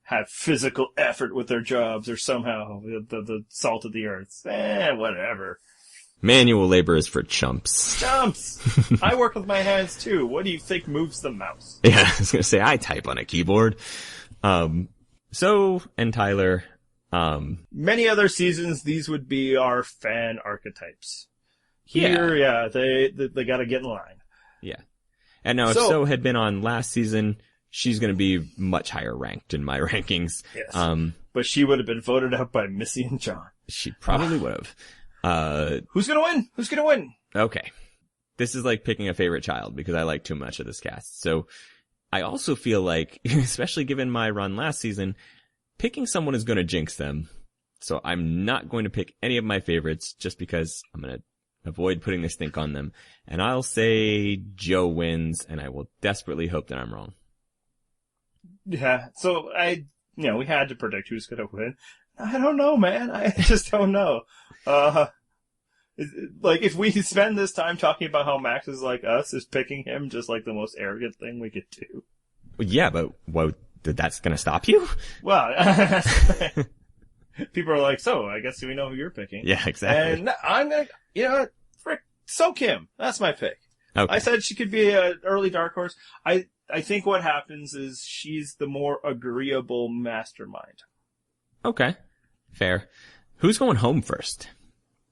have physical effort with their jobs or somehow the salt of the earth. Whatever. Manual labor is for chumps. Chumps! I work with my hands too. What do you think moves the mouse? Yeah, I was gonna say, I type on a keyboard. And Tyler, many other seasons, these would be our fan archetypes. Here, they gotta get in line. Yeah. And now if So had been on last season, she's going to be much higher ranked in my rankings. Yes. But she would have been voted out by Missy and John. She probably would have. Who's going to win? Who's going to win? Okay. This is like picking a favorite child because I like too much of this cast. So I also feel like, especially given my run last season, picking someone is going to jinx them. So I'm not going to pick any of my favorites just because I'm going to avoid putting the stink on them. And I'll say Joe wins, and I will desperately hope that I'm wrong. Yeah, so we had to predict who's going to win. I don't know, man. I just don't know. If we spend this time talking about how Max is like us, is picking him just like the most arrogant thing we could do. Yeah, but that's going to stop you? Well, people are like, so I guess we know who you're picking. Yeah, exactly. And I'm going to, So Kim. That's my pick. Okay. I said she could be an early dark horse. I think what happens is she's the more agreeable mastermind. Okay. Fair. Who's going home first?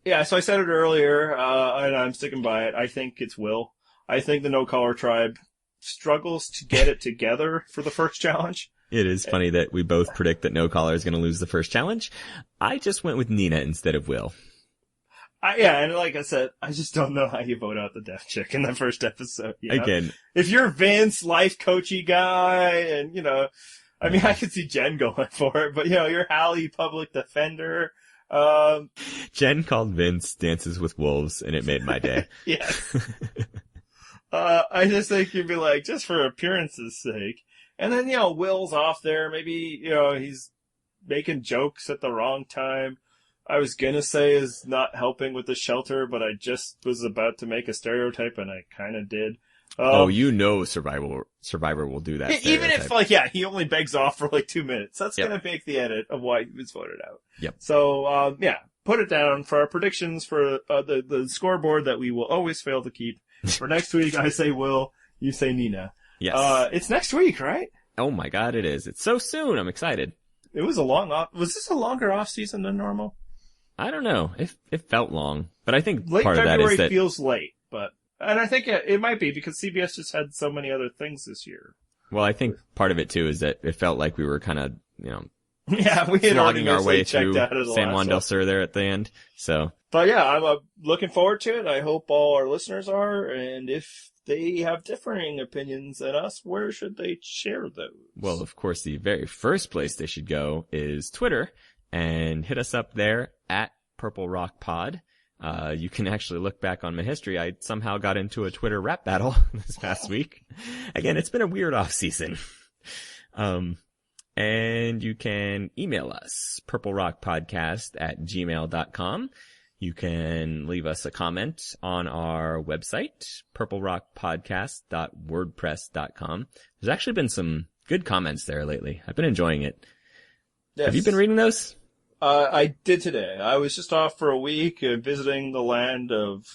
Yeah, so I said it earlier, and I'm sticking by it. I think it's Will. I think the No-Collar Tribe struggles to get it together for the first challenge. It is funny that we both predict that No-Collar is going to lose the first challenge. I just went with Nina instead of Will. And like I said, I just don't know how you vote out the deaf chick in the first episode. Again. If you're Vince, life coachy guy, and, I could see Jen going for it, but, you're Hallie, public defender. Jen called Vince Dances with Wolves, and it made my day. Yes. I just think you'd be like, just for appearance's sake. And then, Will's off there. Maybe, he's making jokes at the wrong time. I was gonna say is not helping with the shelter, but I just was about to make a stereotype and I kinda did. Survivor will do that. Even if, he only begs off for 2 minutes. That's going to make the edit of why he was voted out. Yep. So, put it down for our predictions for the scoreboard that we will always fail to keep. For next week, I say Will, you say Nina. Yes. It's next week, right? Oh my God, it is. It's so soon. I'm excited. It was was this a longer off season than normal? I don't know. It felt long, but I think late part of that is February feels late, and I think it might be because CBS just had so many other things this year. Well, I think part of it too is that it felt like we were kind of, we had slogging our way through San Juan del Sur there at the end. So, but I'm looking forward to it. I hope all our listeners are, and if they have differing opinions than us, where should they share those? Well, of course, the very first place they should go is Twitter, and hit us up there at Purple Rock Pod. You can actually look back on my history. I somehow got into a Twitter rap battle this past week. Again, it's been a weird off season. And you can email us, purplerockpodcast@gmail.com. You can leave us a comment on our website, purplerockpodcast.wordpress.com. There's actually been some good comments there lately. I've been enjoying it. Yes. Have you been reading those? I did today. I was just off for a week visiting the land of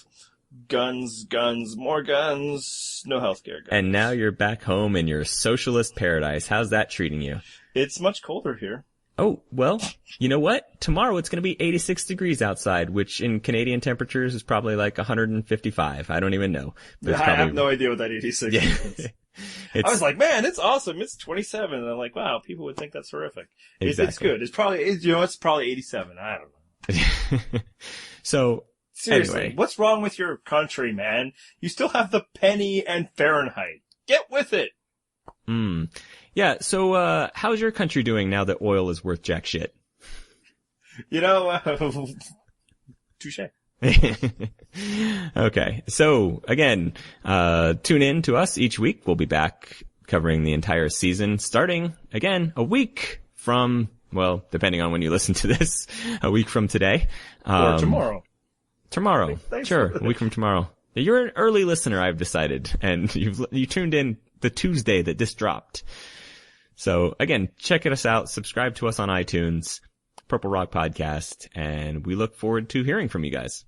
guns, more guns, no healthcare guns. And now you're back home in your socialist paradise. How's that treating you? It's much colder here. Oh, well, you know what? Tomorrow it's going to be 86 degrees outside, which in Canadian temperatures is probably 155. I don't even know. I have no idea what that 86 is. I was like, man, it's awesome. It's 27. And I'm like, wow, people would think that's terrific. Exactly. It's good. It's probably 87. I don't know. So, seriously, anyway. What's wrong with your country, man? You still have the penny and Fahrenheit. Get with it. Yeah, so, how's your country doing now that oil is worth jack shit? Touche. Okay. So again, tune in to us each week. We'll be back covering the entire season starting again a week from, well, depending on when you listen to this, a week from today. Or tomorrow. Tomorrow. Sure. A week from tomorrow. You're an early listener, I've decided, and you tuned in the Tuesday that this dropped. So again, check us out, subscribe to us on iTunes, Purple Rock Podcast, and we look forward to hearing from you guys.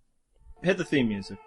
Hit the theme music.